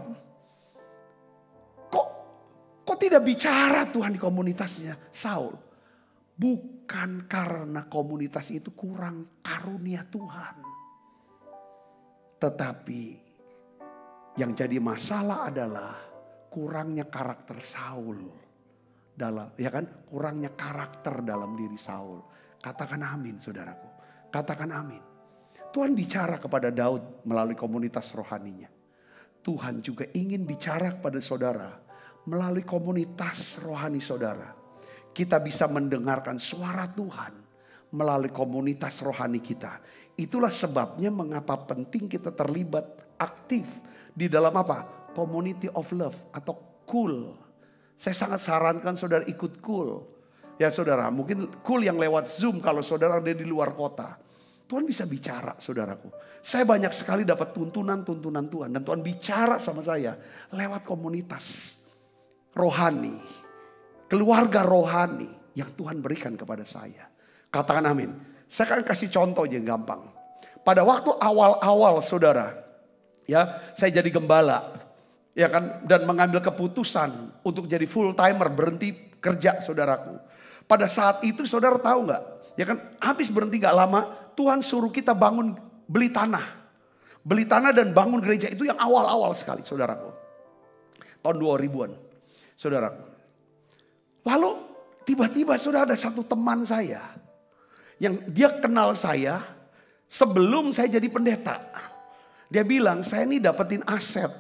Kok tidak bicara Tuhan di komunitasnya Saul? Bukan karena komunitas itu kurang karunia Tuhan. Tetapi yang jadi masalah adalah kurangnya karakter Saul. Kurangnya karakter dalam diri Saul. Katakan amin saudaraku. Katakan amin. Tuhan bicara kepada Daud melalui komunitas rohaninya. Tuhan juga ingin bicara kepada saudara melalui komunitas rohani saudara. Kita bisa mendengarkan suara Tuhan melalui komunitas rohani kita. Itulah sebabnya mengapa penting kita terlibat aktif di dalam apa? Community of Love atau KUL. Saya sangat sarankan saudara ikut KUL. Ya saudara, mungkin KUL yang lewat Zoom kalau saudara ada di luar kota. Tuhan bisa bicara saudaraku. Saya banyak sekali dapat tuntunan Tuhan. Dan Tuhan bicara sama saya lewat komunitas rohani. Keluarga rohani yang Tuhan berikan kepada saya. Katakan amin. Saya akan kasih contoh yang gampang. Pada waktu awal-awal saudara, ya, saya jadi gembala, ya kan, dan mengambil keputusan untuk jadi full timer, berhenti kerja saudaraku. Pada saat itu saudara tahu nggak? Ya kan, habis berhenti nggak lama, Tuhan suruh kita beli tanah dan bangun gereja. Itu yang awal-awal sekali saudaraku. Tahun 2000-an, saudaraku. Lalu tiba-tiba saudara ada satu teman saya yang dia kenal saya sebelum saya jadi pendeta. Dia bilang, saya ini dapetin aset,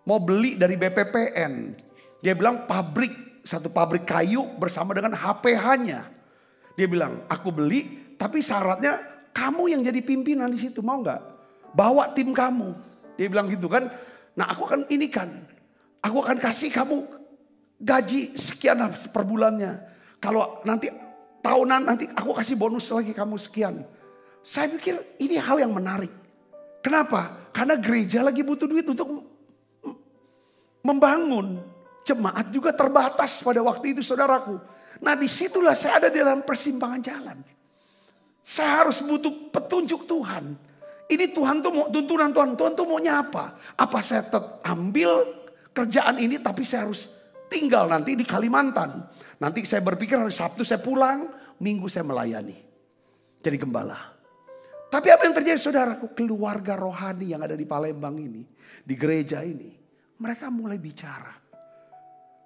mau beli dari BPPN. Dia bilang satu pabrik kayu bersama dengan HPH-nya. Dia bilang, aku beli tapi syaratnya kamu yang jadi pimpinan di situ, mau nggak? Bawa tim kamu. Dia bilang gitu kan. Nah aku akan aku akan kasih kamu gaji sekian per bulannya. Kalau nanti tahunan nanti aku kasih bonus lagi kamu sekian. Saya pikir ini hal yang menarik. Kenapa? Karena gereja lagi butuh duit untuk membangun. Jemaat juga terbatas pada waktu itu saudaraku. Nah disitulah saya ada dalam persimpangan jalan. Saya harus butuh petunjuk Tuhan. Ini Tuhan tuh mau tuntunan Tuhan tuh maunya apa? Apa saya ambil kerjaan ini tapi saya harus tinggal nanti di Kalimantan. Nanti saya berpikir hari Sabtu saya pulang, Minggu saya melayani. Jadi gembala. Tapi apa yang terjadi saudaraku? Keluarga rohani yang ada di Palembang ini. Di gereja ini. Mereka mulai bicara.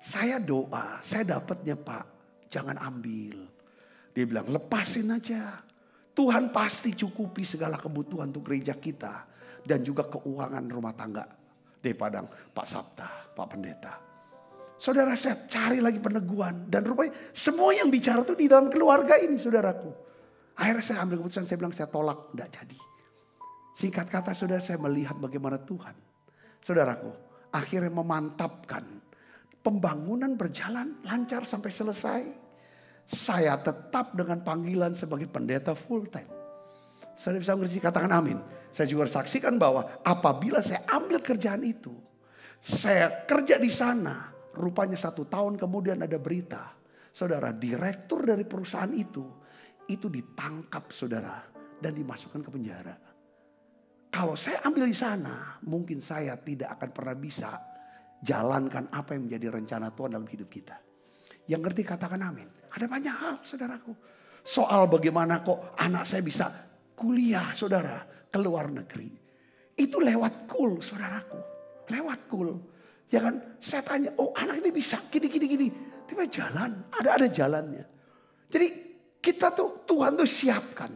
Saya doa, saya dapatnya Pak. Jangan ambil. Dia bilang lepasin aja. Tuhan pasti cukupi segala kebutuhan untuk gereja kita. Dan juga keuangan rumah tangga. Di Padang, Pak Sabta, Pak Pendeta. Saudara, saya cari lagi peneguhan. Dan rupanya semua yang bicara tuh di dalam keluarga ini saudaraku. Akhirnya saya ambil keputusan, saya bilang saya tolak, tidak jadi. Singkat kata saudara, saya melihat bagaimana Tuhan. Saudaraku, akhirnya memantapkan. Pembangunan berjalan lancar sampai selesai. Saya tetap dengan panggilan sebagai pendeta full time. Saudara bisa mengerti, katakan amin. Saya juga saksikan bahwa apabila saya ambil kerjaan itu. Saya kerja di sana. Rupanya 1 tahun kemudian ada berita. Saudara, direktur dari perusahaan itu ditangkap saudara dan dimasukkan ke penjara. Kalau saya ambil di sana, mungkin saya tidak akan pernah bisa jalankan apa yang menjadi rencana Tuhan dalam hidup kita. Yang ngerti katakan amin. Ada banyak hal saudaraku. Soal bagaimana kok anak saya bisa kuliah saudara ke luar negeri. Itu lewat kul saudaraku. Lewat kul. Ya kan, saya tanya, oh anak ini bisa gini. Tiba jalan, ada jalannya. Jadi kita tuh, Tuhan tuh siapkan.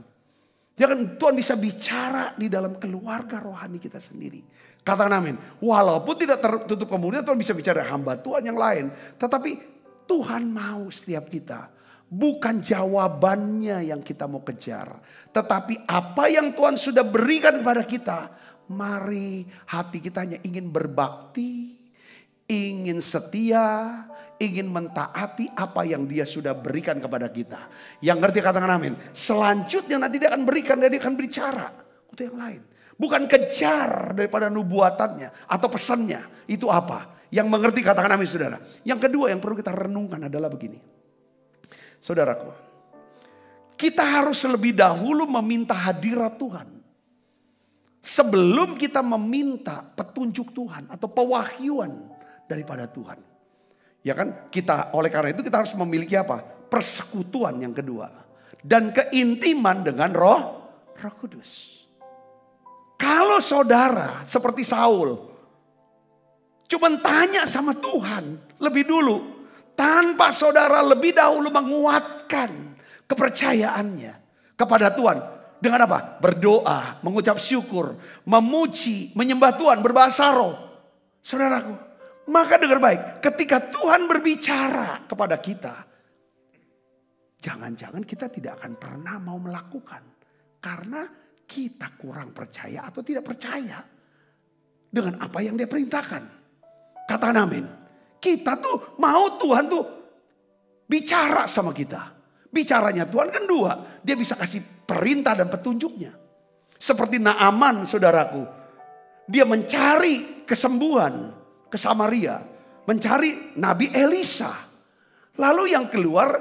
Jangan Tuhan bisa bicara di dalam keluarga rohani kita sendiri. Katakan amin. Walaupun tidak tertutup kemudian Tuhan bisa bicara hamba Tuhan yang lain. Tetapi Tuhan mau setiap kita. Bukan jawabannya yang kita mau kejar. Tetapi apa yang Tuhan sudah berikan kepada kita. Mari hati kita hanya ingin berbakti. Ingin setia. Ingin mentaati apa yang dia sudah berikan kepada kita. Yang ngerti katakan amin. Selanjutnya nanti dia akan berikan, dia akan bicara untuk yang lain. Bukan kejar daripada nubuatannya atau pesannya. Itu apa? Yang mengerti katakan amin saudara. Yang kedua yang perlu kita renungkan adalah begini. Saudaraku. Kita harus lebih dahulu meminta hadirat Tuhan. Sebelum kita meminta petunjuk Tuhan atau pewahyuan daripada Tuhan. Ya kan, kita oleh karena itu kita harus memiliki apa? Persekutuan yang kedua. Dan keintiman dengan Roh Kudus. Kalau saudara seperti Saul. Cuma tanya sama Tuhan lebih dulu. Tanpa saudara lebih dahulu menguatkan kepercayaannya kepada Tuhan. Dengan apa? Berdoa, mengucap syukur, memuji, menyembah Tuhan, berbahasa roh. Saudaraku. Maka dengar baik, ketika Tuhan berbicara kepada kita, jangan-jangan kita tidak akan pernah mau melakukan. Karena kita kurang percaya atau tidak percaya dengan apa yang dia perintahkan. Katakan amin. Kita tuh mau Tuhan tuh bicara sama kita. Bicaranya Tuhan kan dua. Dia bisa kasih perintah dan petunjuknya. Seperti Naaman saudaraku. Dia mencari kesembuhan ke Samaria, mencari Nabi Elisa. Lalu yang keluar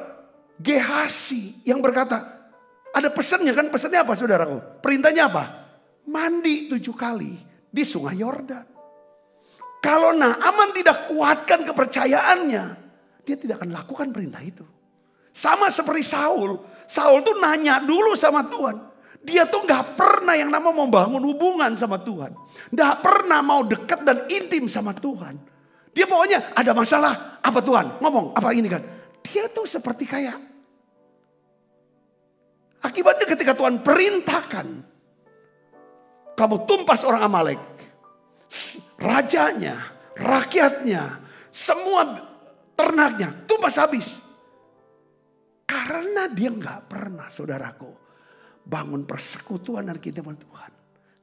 Gehasi yang berkata, ada pesannya kan, pesannya apa saudaraku? Perintahnya apa? Mandi 7 kali di sungai Yordan. Kalau Naaman tidak kuatkan kepercayaannya, dia tidak akan lakukan perintah itu. Sama seperti Saul. Saul tuh nanya dulu sama Tuhan. Dia tuh gak pernah yang namanya mau bangun hubungan sama Tuhan. Gak pernah mau dekat dan intim sama Tuhan. Dia pokoknya ada masalah. Apa Tuhan? Ngomong apa ini kan. Dia tuh seperti kayak. Akibatnya ketika Tuhan perintahkan. Kamu tumpas orang Amalek. Rajanya, rakyatnya, semua ternaknya tumpas habis. Karena dia gak pernah saudaraku. Bangun persekutuan dan keintiman Tuhan.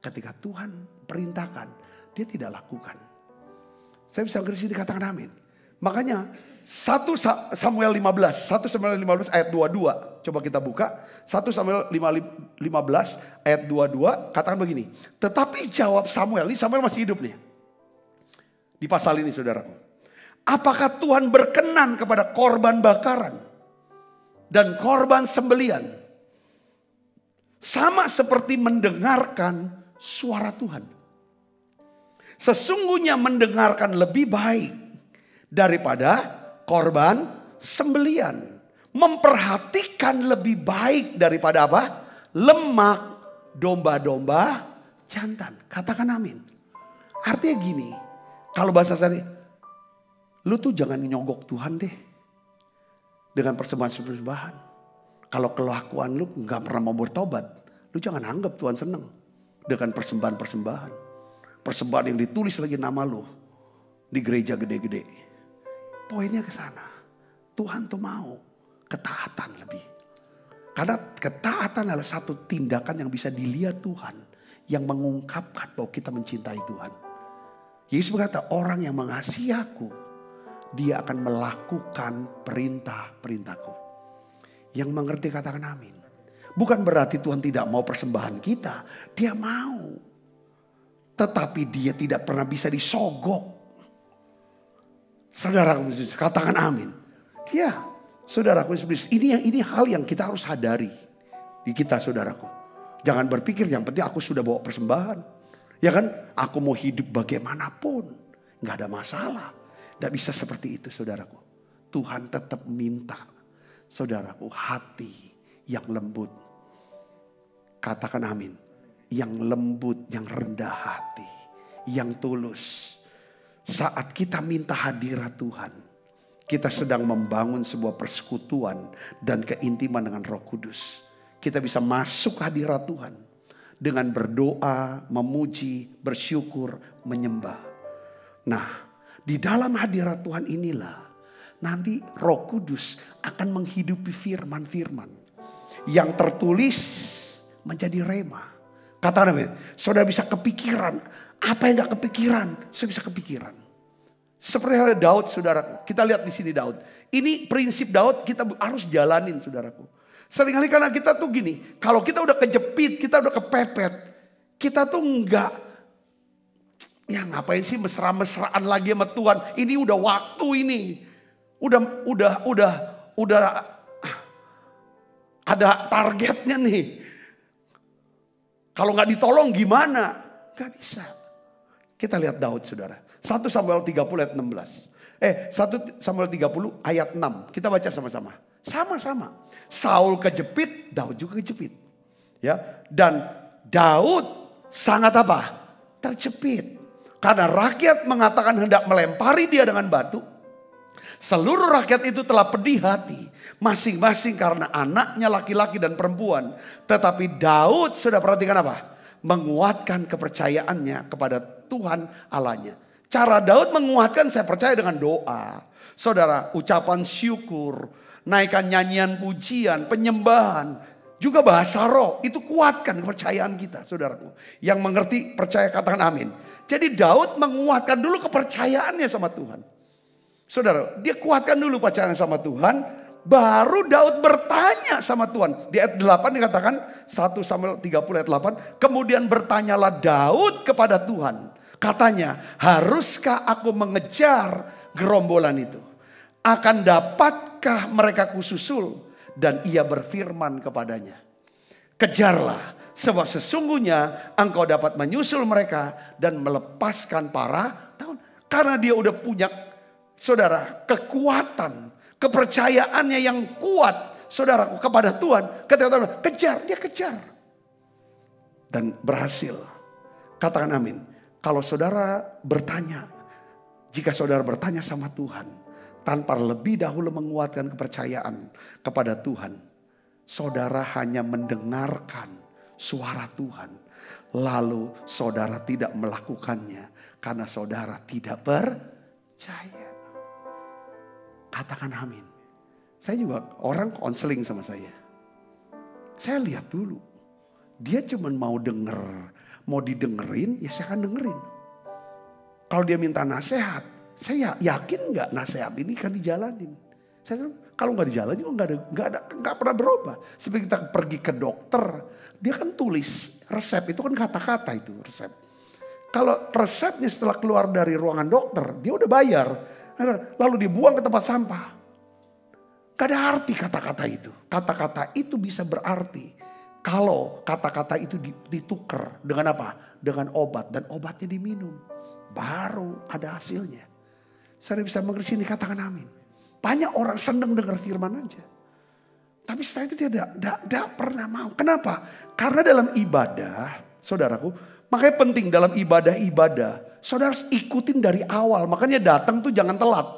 Ketika Tuhan perintahkan, dia tidak lakukan. Saya bisa ngerti dikatakan amin. Makanya 1 Samuel 15 ayat 22. Coba kita buka. 1 Samuel 15 ayat 22. Katakan begini. Tetapi jawab Samuel. Ini Samuel masih hidup nih. Di pasal ini saudara. Apakah Tuhan berkenan kepada korban bakaran dan korban sembelian? Sama seperti mendengarkan suara Tuhan. Sesungguhnya mendengarkan lebih baik daripada korban sembelian. memperhatikan lebih baik daripada apa? Lemak domba-domba jantan. Katakan amin. Artinya gini, kalau bahasa saya, lu tuh jangan nyogok Tuhan deh dengan persembahan-persembahan. Kalau kelakuan lu gak pernah mau bertobat, lu jangan anggap Tuhan seneng dengan persembahan-persembahan. Persembahan yang ditulis lagi nama lu di gereja gede-gede. Poinnya ke sana. Tuhan tuh mau ketaatan lebih. Karena ketaatan adalah satu tindakan yang bisa dilihat Tuhan, yang mengungkapkan bahwa kita mencintai Tuhan. Yesus berkata, orang yang mengasihi aku, dia akan melakukan perintah-perintahku. Yang mengerti katakan amin. Bukan berarti Tuhan tidak mau persembahan kita. Dia mau. Tetapi dia tidak pernah bisa disogok. Saudaraku, katakan amin. Ya, saudaraku, ini hal yang kita harus sadari di kita, saudaraku. Jangan berpikir yang penting aku sudah bawa persembahan. Ya kan, aku mau hidup bagaimanapun. Gak ada masalah. Gak bisa seperti itu, saudaraku. Tuhan tetap minta, saudaraku, hati yang lembut. Katakan amin. Yang lembut, yang rendah hati. Yang tulus. Saat kita minta hadirat Tuhan, kita sedang membangun sebuah persekutuan dan keintiman dengan Roh Kudus. Kita bisa masuk hadirat Tuhan dengan berdoa, memuji, bersyukur, menyembah. Nah, di dalam hadirat Tuhan inilah nanti Roh Kudus akan menghidupi firman-firman yang tertulis menjadi rema. Kata Nabi, saudara bisa kepikiran. Apa yang gak kepikiran, saya bisa kepikiran. Seperti halnya Daud, saudara. Kita lihat di sini Daud. Ini prinsip Daud kita harus jalanin, saudaraku. Seringkali karena kita tuh gini, kalau kita udah kejepit, kita udah kepepet, kita tuh enggak, ya ngapain sih mesra-mesraan lagi sama Tuhan. Ini udah waktu ini. Udah ada targetnya nih. Kalau nggak ditolong gimana? Gak bisa. Kita lihat Daud, saudara. 1 Samuel 30 ayat 16. 1 Samuel 30 ayat 6. Kita baca sama-sama. Sama-sama. Saul kejepit, Daud juga kejepit. Ya, dan Daud sangat apa? Terjepit. Karena rakyat mengatakan hendak melempari dia dengan batu. Seluruh rakyat itu telah pedih hati. Masing-masing karena anaknya laki-laki dan perempuan. Tetapi Daud, sudah perhatikan apa? Menguatkan kepercayaannya kepada Tuhan Allahnya. Cara Daud menguatkan, saya percaya, dengan doa. Saudara, ucapan syukur, naikkan nyanyian pujian, penyembahan, juga bahasa roh. Itu kuatkan kepercayaan kita, saudaraku. Yang mengerti percaya katakan amin. Jadi Daud menguatkan dulu kepercayaannya sama Tuhan. Saudara, dia kuatkan dulu percayaannya sama Tuhan. Baru Daud bertanya sama Tuhan. Di ayat 8 dikatakan 1 Samuel 30 ayat 8. Kemudian bertanyalah Daud kepada Tuhan. Katanya, haruskah aku mengejar gerombolan itu? Akan dapatkah mereka kususul? Dan ia berfirman kepadanya, kejarlah, sebab sesungguhnya engkau dapat menyusul mereka dan melepaskan para tahun. Karena dia udah punya, saudara, kekuatan, kepercayaannya yang kuat, saudaraku, kepada Tuhan. Ketika Tuhan kejar, dia kejar. Dan berhasil. Katakan amin. Kalau saudara bertanya, jika saudara bertanya sama Tuhan, tanpa lebih dahulu menguatkan kepercayaan kepada Tuhan, saudara hanya mendengarkan suara Tuhan. Lalu saudara tidak melakukannya karena saudara tidak percaya. Katakan amin. Saya juga, orang konseling sama saya. Saya lihat dulu. Dia cuma mau denger. Mau didengerin, ya saya akan dengerin. Kalau dia minta nasihat, saya yakin gak nasihat ini kan dijalanin. Saya kalau gak dijalanin gak pernah berubah. Seperti kita pergi ke dokter, dia kan tulis resep, itu kan kata-kata itu resep. Kalau resepnya setelah keluar dari ruangan dokter, dia udah bayar. Lalu dibuang ke tempat sampah. Gak ada arti kata-kata itu. Kata-kata itu bisa berarti kalau kata-kata itu ditukar dengan apa? Dengan obat, dan obatnya diminum. Baru ada hasilnya. Saya bisa mengerti sini, katakan amin. Banyak orang senang dengar firman aja. Tapi setelah itu dia tidak pernah mau. Kenapa? Karena dalam ibadah, saudaraku, makanya penting dalam ibadah-ibadah, saudara harus ikutin dari awal. Makanya datang tuh jangan telat.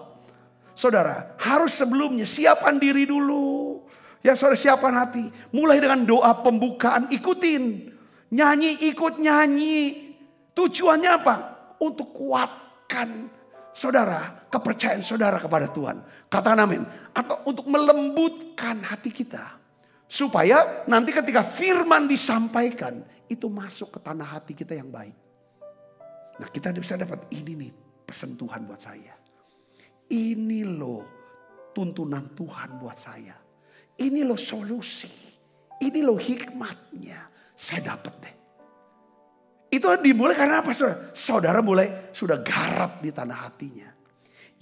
Saudara, harus sebelumnya siapkan diri dulu. Ya saudara, siapkan hati. Mulai dengan doa pembukaan, ikutin. Nyanyi, ikut nyanyi. Tujuannya apa? Untuk kuatkan saudara, kepercayaan saudara kepada Tuhan. Katakan amin. Atau untuk melembutkan hati kita. Supaya nanti ketika firman disampaikan, itu masuk ke tanah hati kita yang baik. Nah, kita bisa dapat ini nih pesan Tuhan buat saya. Ini loh tuntunan Tuhan buat saya. Ini loh solusi. Ini loh hikmatnya. Saya dapat deh. Itu dimulai karena apa saudara? Saudara mulai sudah garap di tanah hatinya.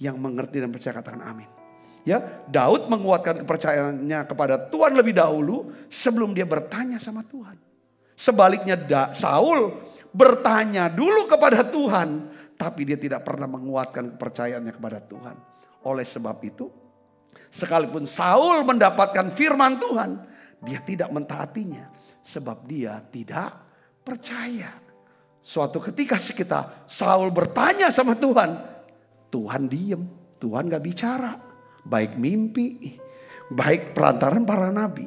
Yang mengerti dan percaya katakan amin. Ya, Daud menguatkan kepercayaannya kepada Tuhan lebih dahulu sebelum dia bertanya sama Tuhan. Sebaliknya Saul bertanya dulu kepada Tuhan. Tapi dia tidak pernah menguatkan kepercayaannya kepada Tuhan. Oleh sebab itu, sekalipun Saul mendapatkan firman Tuhan, dia tidak mentaatinya. Sebab dia tidak percaya. Suatu ketika Saul bertanya sama Tuhan. Tuhan diem, Tuhan gak bicara. Baik mimpi, baik perantaran para nabi.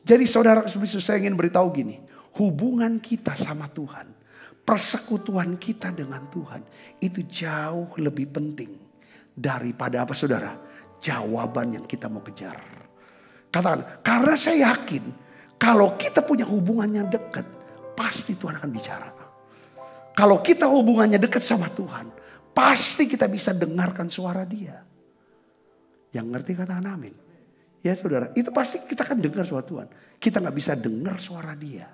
Jadi saudara, saya ingin beritahu gini. Hubungan kita sama Tuhan, persekutuan kita dengan Tuhan itu jauh lebih penting daripada apa saudara? Jawaban yang kita mau kejar. Katakan, karena saya yakin kalau kita punya hubungannya dekat, pasti Tuhan akan bicara. Kalau kita hubungannya dekat sama Tuhan, pasti kita bisa dengarkan suara Dia. Yang ngerti katakan amin. Ya saudara, itu pasti kita akan dengar suara Tuhan. Kita gak bisa dengar suara Dia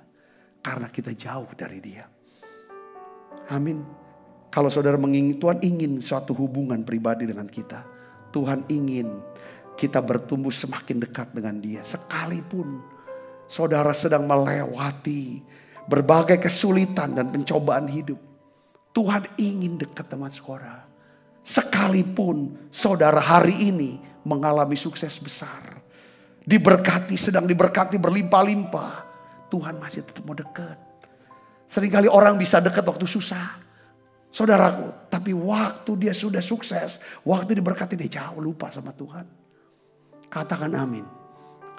karena kita jauh dari Dia. Amin. Kalau saudara Tuhan ingin suatu hubungan pribadi dengan kita. Tuhan ingin kita bertumbuh semakin dekat dengan Dia. Sekalipun saudara sedang melewati berbagai kesulitan dan pencobaan hidup. Tuhan ingin dekat dengan saudara. Sekalipun saudara hari ini mengalami sukses besar. Sedang diberkati berlimpah-limpah. Tuhan masih tetap mau dekat. Seringkali orang bisa dekat waktu susah. Saudaraku, tapi waktu dia sudah sukses, waktu diberkati dia jauh lupa sama Tuhan. Katakan amin.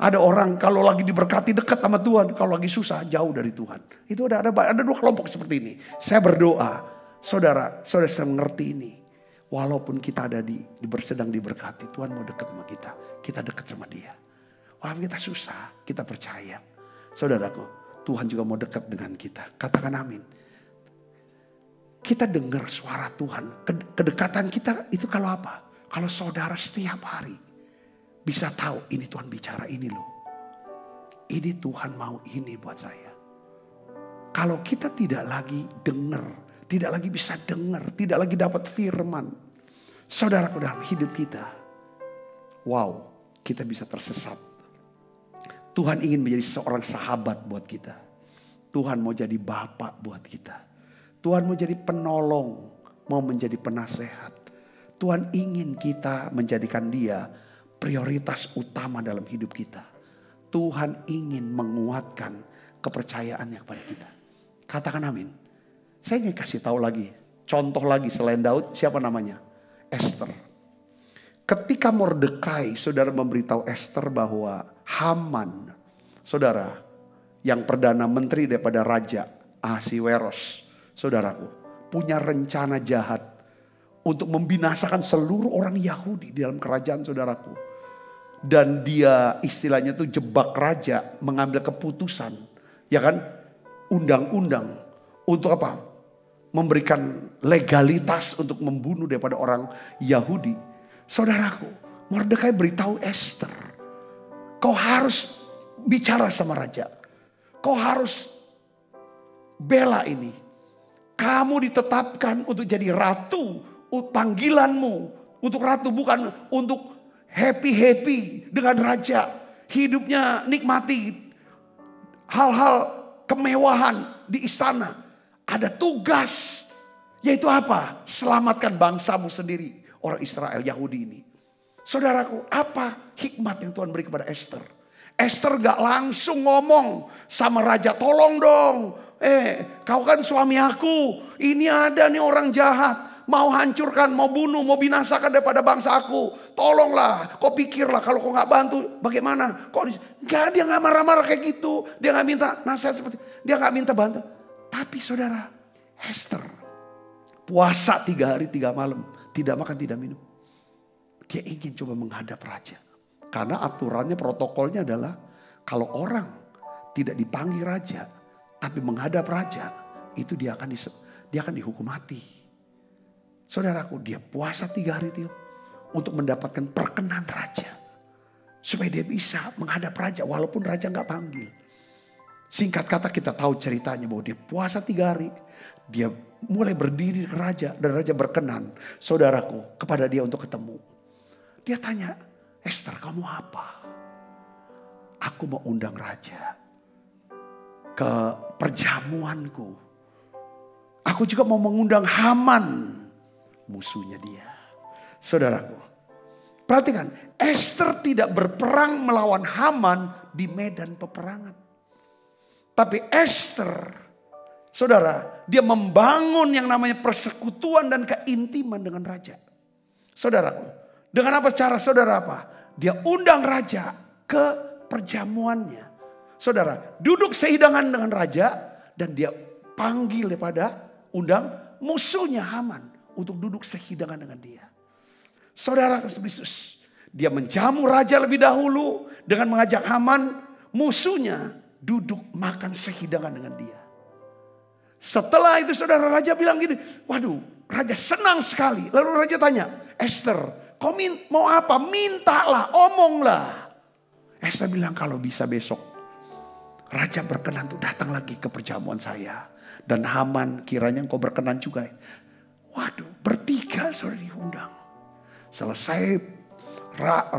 Ada orang kalau lagi diberkati dekat sama Tuhan, kalau lagi susah jauh dari Tuhan. Itu ada dua kelompok seperti ini. Saya berdoa, saudara saya mengerti ini. Walaupun kita ada sedang diberkati, Tuhan mau dekat sama kita. Kita dekat sama Dia. Walaupun kita susah, kita percaya. Saudaraku, Tuhan juga mau dekat dengan kita. Katakan amin. Kita dengar suara Tuhan. Kedekatan kita itu kalau apa? Kalau saudara setiap hari bisa tahu ini Tuhan bicara ini loh. Ini Tuhan mau ini buat saya. Kalau kita tidak lagi dengar, tidak lagi bisa dengar, tidak lagi dapat firman, saudaraku dalam hidup kita, wow, kita bisa tersesat. Tuhan ingin menjadi seorang sahabat buat kita. Tuhan mau jadi bapak buat kita. Tuhan mau jadi penolong, mau menjadi penasehat. Tuhan ingin kita menjadikan Dia prioritas utama dalam hidup kita. Tuhan ingin menguatkan kepercayaannya kepada kita. Katakan amin. Saya ingin kasih tahu lagi, contoh lagi selain Daud, siapa namanya? Esther. Ketika Mordekai, saudara memberitahu Esther bahwa Haman, saudara, yang perdana menteri daripada Raja Ahasiweros, saudaraku, punya rencana jahat untuk membinasakan seluruh orang Yahudi di dalam kerajaan saudaraku. Dan dia istilahnya tuh jebak raja, mengambil keputusan, ya kan, undang-undang untuk apa? Memberikan legalitas untuk membunuh daripada orang Yahudi. Saudaraku, Mordekai beritahu Esther, kau harus bicara sama raja. Kau harus bela ini. Kamu ditetapkan untuk jadi ratu. Panggilanmu untuk ratu bukan untuk happy-happy dengan raja. Hidupnya nikmati hal-hal kemewahan di istana. Ada tugas, yaitu apa? Selamatkan bangsamu sendiri, orang Israel Yahudi ini. Saudaraku, apa hikmat yang Tuhan beri kepada Esther? Esther gak langsung ngomong sama raja, tolong dong. Kau kan suami aku. Ini ada nih orang jahat. Mau hancurkan, mau bunuh, mau binasakan daripada bangsa aku. Tolonglah, kau pikirlah kalau kau gak bantu bagaimana. Dia gak marah-marah kayak gitu. Dia gak minta nasihat seperti, dia gak minta bantu. Tapi saudara, Esther puasa 3 hari 3 malam. Tidak makan, tidak minum. Dia ingin coba menghadap raja. Karena aturannya, protokolnya adalah kalau orang tidak dipanggil raja, tapi menghadap raja, itu dia akan dihukum mati. Saudaraku, dia puasa 3 hari itu untuk mendapatkan perkenan raja. Supaya dia bisa menghadap raja walaupun raja gak panggil. Singkat kata kita tahu ceritanya bahwa dia puasa 3 hari. Dia mulai berdiri ke raja dan raja berkenan, saudaraku, kepada dia untuk ketemu. Dia tanya, Esther, kamu apa? Aku mau undang raja ke perjamuanku. Aku juga mau mengundang Haman, musuhnya dia. Saudaraku, perhatikan, Esther tidak berperang melawan Haman di medan peperangan. Tapi Esther, saudara, dia membangun yang namanya persekutuan dan keintiman dengan raja. Saudaraku, dengan apa cara saudara apa? Dia undang raja ke perjamuannya. Saudara, duduk sehidangan dengan raja dan dia panggil daripada undang musuhnya Haman untuk duduk sehidangan dengan dia. Saudara Kristus, dia menjamu raja lebih dahulu dengan mengajak Haman musuhnya duduk makan sehidangan dengan dia. Setelah itu saudara, raja bilang gini, waduh, raja senang sekali. Lalu raja tanya, Esther, kau mau apa? Mintalah, omonglah. Esther bilang, kalau bisa besok raja berkenan untuk datang lagi ke perjamuan saya. Dan Haman kiranya engkau berkenan juga. Waduh, bertiga saudara diundang. Selesai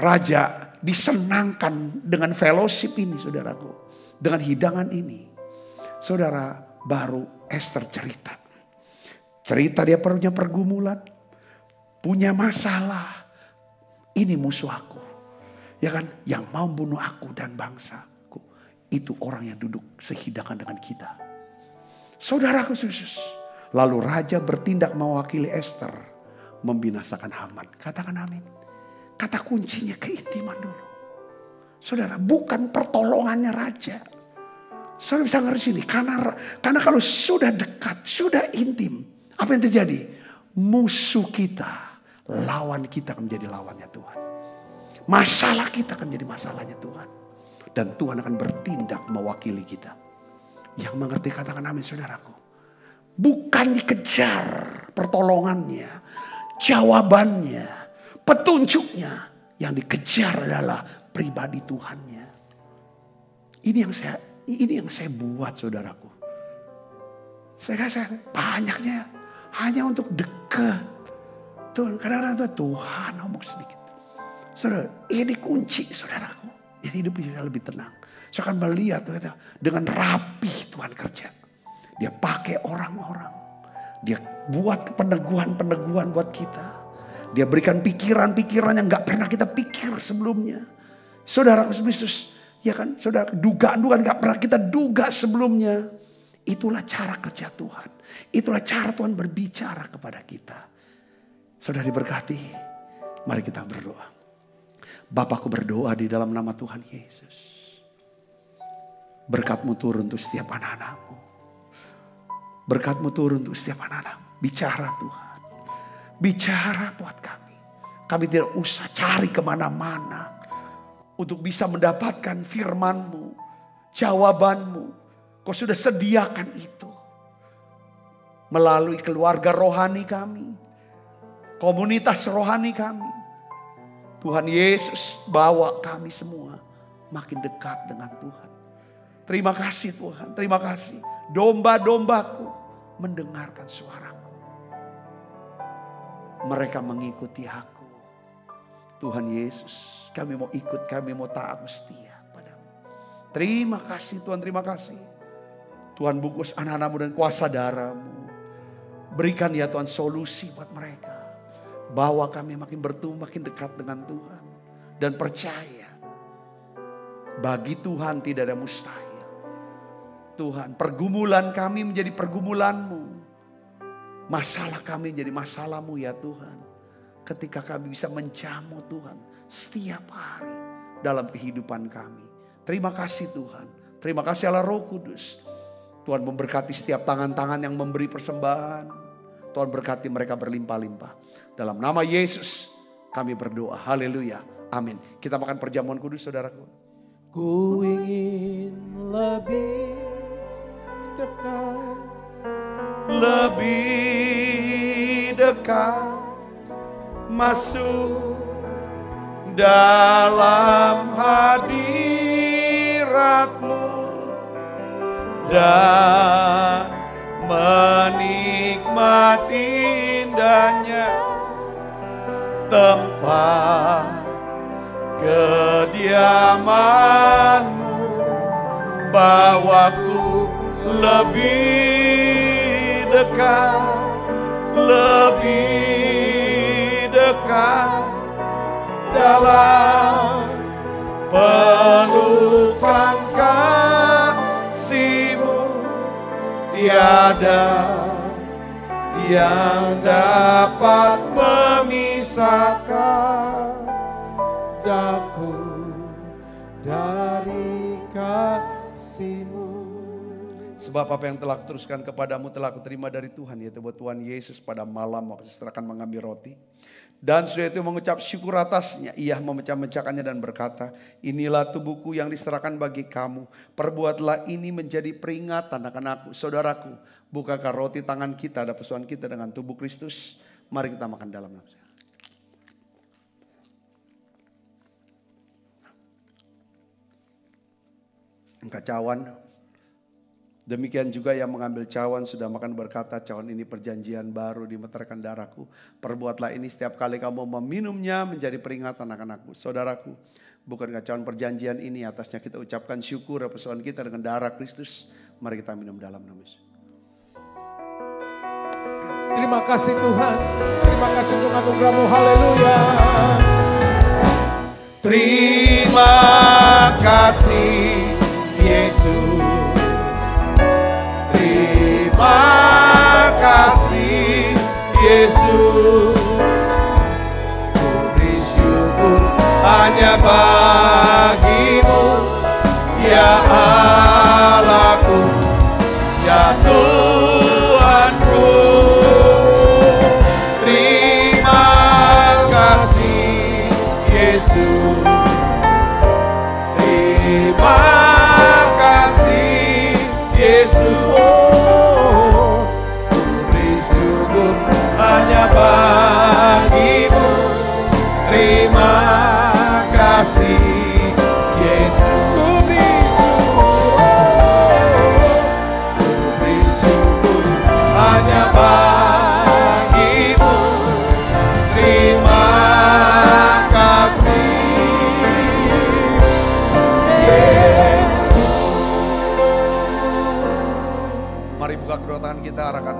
raja disenangkan dengan fellowship ini saudaraku. Dengan hidangan ini. Saudara, baru Esther cerita. Cerita dia punya pergumulan. Punya masalah. Ini musuh aku. Ya kan? Yang mau bunuh aku dan bangsaku. Itu orang yang duduk sehidangan dengan kita. Saudaraku Yesus. Lalu raja bertindak mewakili Esther. Membinasakan Haman. Katakan amin. Kata kuncinya keintiman dulu. Saudara, bukan pertolongannya raja. Saudara bisa ngerti sini. Karena kalau sudah dekat, sudah intim. Apa yang terjadi? Musuh kita, lawan kita akan menjadi lawannya Tuhan. Masalah kita akan menjadi masalahnya Tuhan. Dan Tuhan akan bertindak mewakili kita. Yang mengerti katakan amin saudaraku. Bukan dikejar pertolongannya, jawabannya, petunjuknya. Yang dikejar adalah pribadi Tuhannya. Ini yang saya buat saudaraku. Saya rasa banyaknya hanya untuk dekat. Tuhan, kadang-kadang Tuhan ngomong sedikit. Saudara, ini kunci saudaraku. Jadi hidup bisa lebih tenang. Saya akan melihat dengan rapi Tuhan kerja. Dia pakai orang-orang. Dia buat peneguhan-peneguhan buat kita. Dia berikan pikiran-pikiran yang gak pernah kita pikir sebelumnya. Saudara Kristus, ya kan? Saudara, dugaan-dugaan gak pernah kita duga sebelumnya. Itulah cara kerja Tuhan. Itulah cara Tuhan berbicara kepada kita. Saudara diberkati, mari kita berdoa. Bapakku berdoa di dalam nama Tuhan Yesus. Berkat-Mu turun untuk setiap anak-anak-Mu. Berkat-Mu turun untuk setiap anak-anak-Mu. Bicara Tuhan. Bicara buat kami. Kami tidak usah cari kemana-mana. Untuk bisa mendapatkan firman-Mu. Jawaban-Mu. Kau sudah sediakan itu. Melalui keluarga rohani kami. Komunitas rohani kami. Tuhan Yesus bawa kami semua makin dekat dengan Tuhan. Terima kasih Tuhan, terima kasih. Domba-dombaku mendengarkan suaraku. Mereka mengikuti aku. Tuhan Yesus, kami mau ikut, kami mau taat setia padamu. Terima kasih Tuhan, terima kasih. Tuhan bungkus anak-anak-Mu dan kuasa darah-Mu. Berikan ya Tuhan solusi buat mereka. Bawa kami makin bertumbuh, makin dekat dengan Tuhan. Dan percaya Bagi Tuhan tidak ada mustahil. Tuhan, pergumulan kami menjadi pergumulan-Mu. Masalah kami menjadi masalah-Mu ya Tuhan. Ketika kami bisa menjamu Tuhan setiap hari dalam kehidupan kami. Terima kasih Tuhan. Terima kasih Allah Roh Kudus. Tuhan memberkati setiap tangan-tangan yang memberi persembahan. Tuhan berkati mereka berlimpah-limpah. Dalam nama Yesus kami berdoa. Haleluya. Amin. Kita makan perjamuan kudus saudaraku. Ku ingin lebih dekat, lebih dekat, masuk dalam hadirat-Mu dan menikmati indahnya tempat kediaman-Mu. Bawaku lebih dekat, lebih dekat dalam pelukan kasih-Mu. Tiada yang dapat memisahkan daku dari kasih-Mu. Sebab apa yang telah kuteruskan kepadamu telah kuterima dari Tuhan, yaitu bahwa Tuhan Yesus pada malam waktu serahkan mengambil roti. Dan sudah itu mengucap syukur atasnya, ia memecah-mecahkannya dan berkata, inilah tubuhku yang diserahkan bagi kamu. Perbuatlah ini menjadi peringatan akan aku. Saudaraku, bukankah roti tangan kita ada persoalan kita dengan tubuh Kristus? Mari kita makan dalam nama. Cawan. Demikian juga yang mengambil cawan sudah makan berkata, cawan ini perjanjian baru dimeterkan darahku. Perbuatlah ini setiap kali kamu meminumnya menjadi peringatan akan aku. Saudaraku, bukankah cawan perjanjian ini atasnya kita ucapkan syukur persoalan kita dengan darah Kristus. Mari kita minum dalam nama Yesus. Terima kasih Tuhan. Terima kasih untuk anugerah-Mu. Haleluya. Terima kasih Yesus. Terima kasih Yesus. Ku beri syukur hanya bagi-Mu, ya Allahku, ya Tuhanku. Terima kasih Yesus. Terima kasih Yesus. Oh, ku beri syukur hanya bagi-Mu. Terima kasih Yesus. Ku beri syukur, ku beri syukur hanya bagi-Mu. Terima kasih Yesus. Mari buka kedua tangan kita, arahkan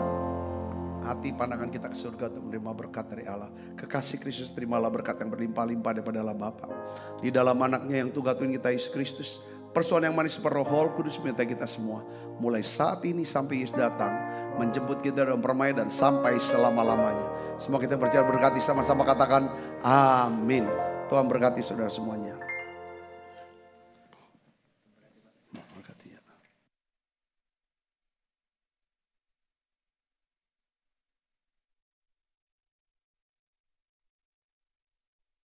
hati pandangan kita ke surga untuk menerima berkat dari Allah. Kekasih Kristus, terimalah berkat yang berlimpah-limpah daripada Allah Bapa. Di dalam anaknya yang tunggal Tuhan kita Yesus Kristus. Persoalan yang manis seperti Roh Kudus menyertai kita semua. Mulai saat ini sampai Yesus datang. Menjemput kita dalam permainan dan sampai selama-lamanya. Semua kita percaya berkati sama-sama katakan amin. Tuhan berkati saudara semuanya.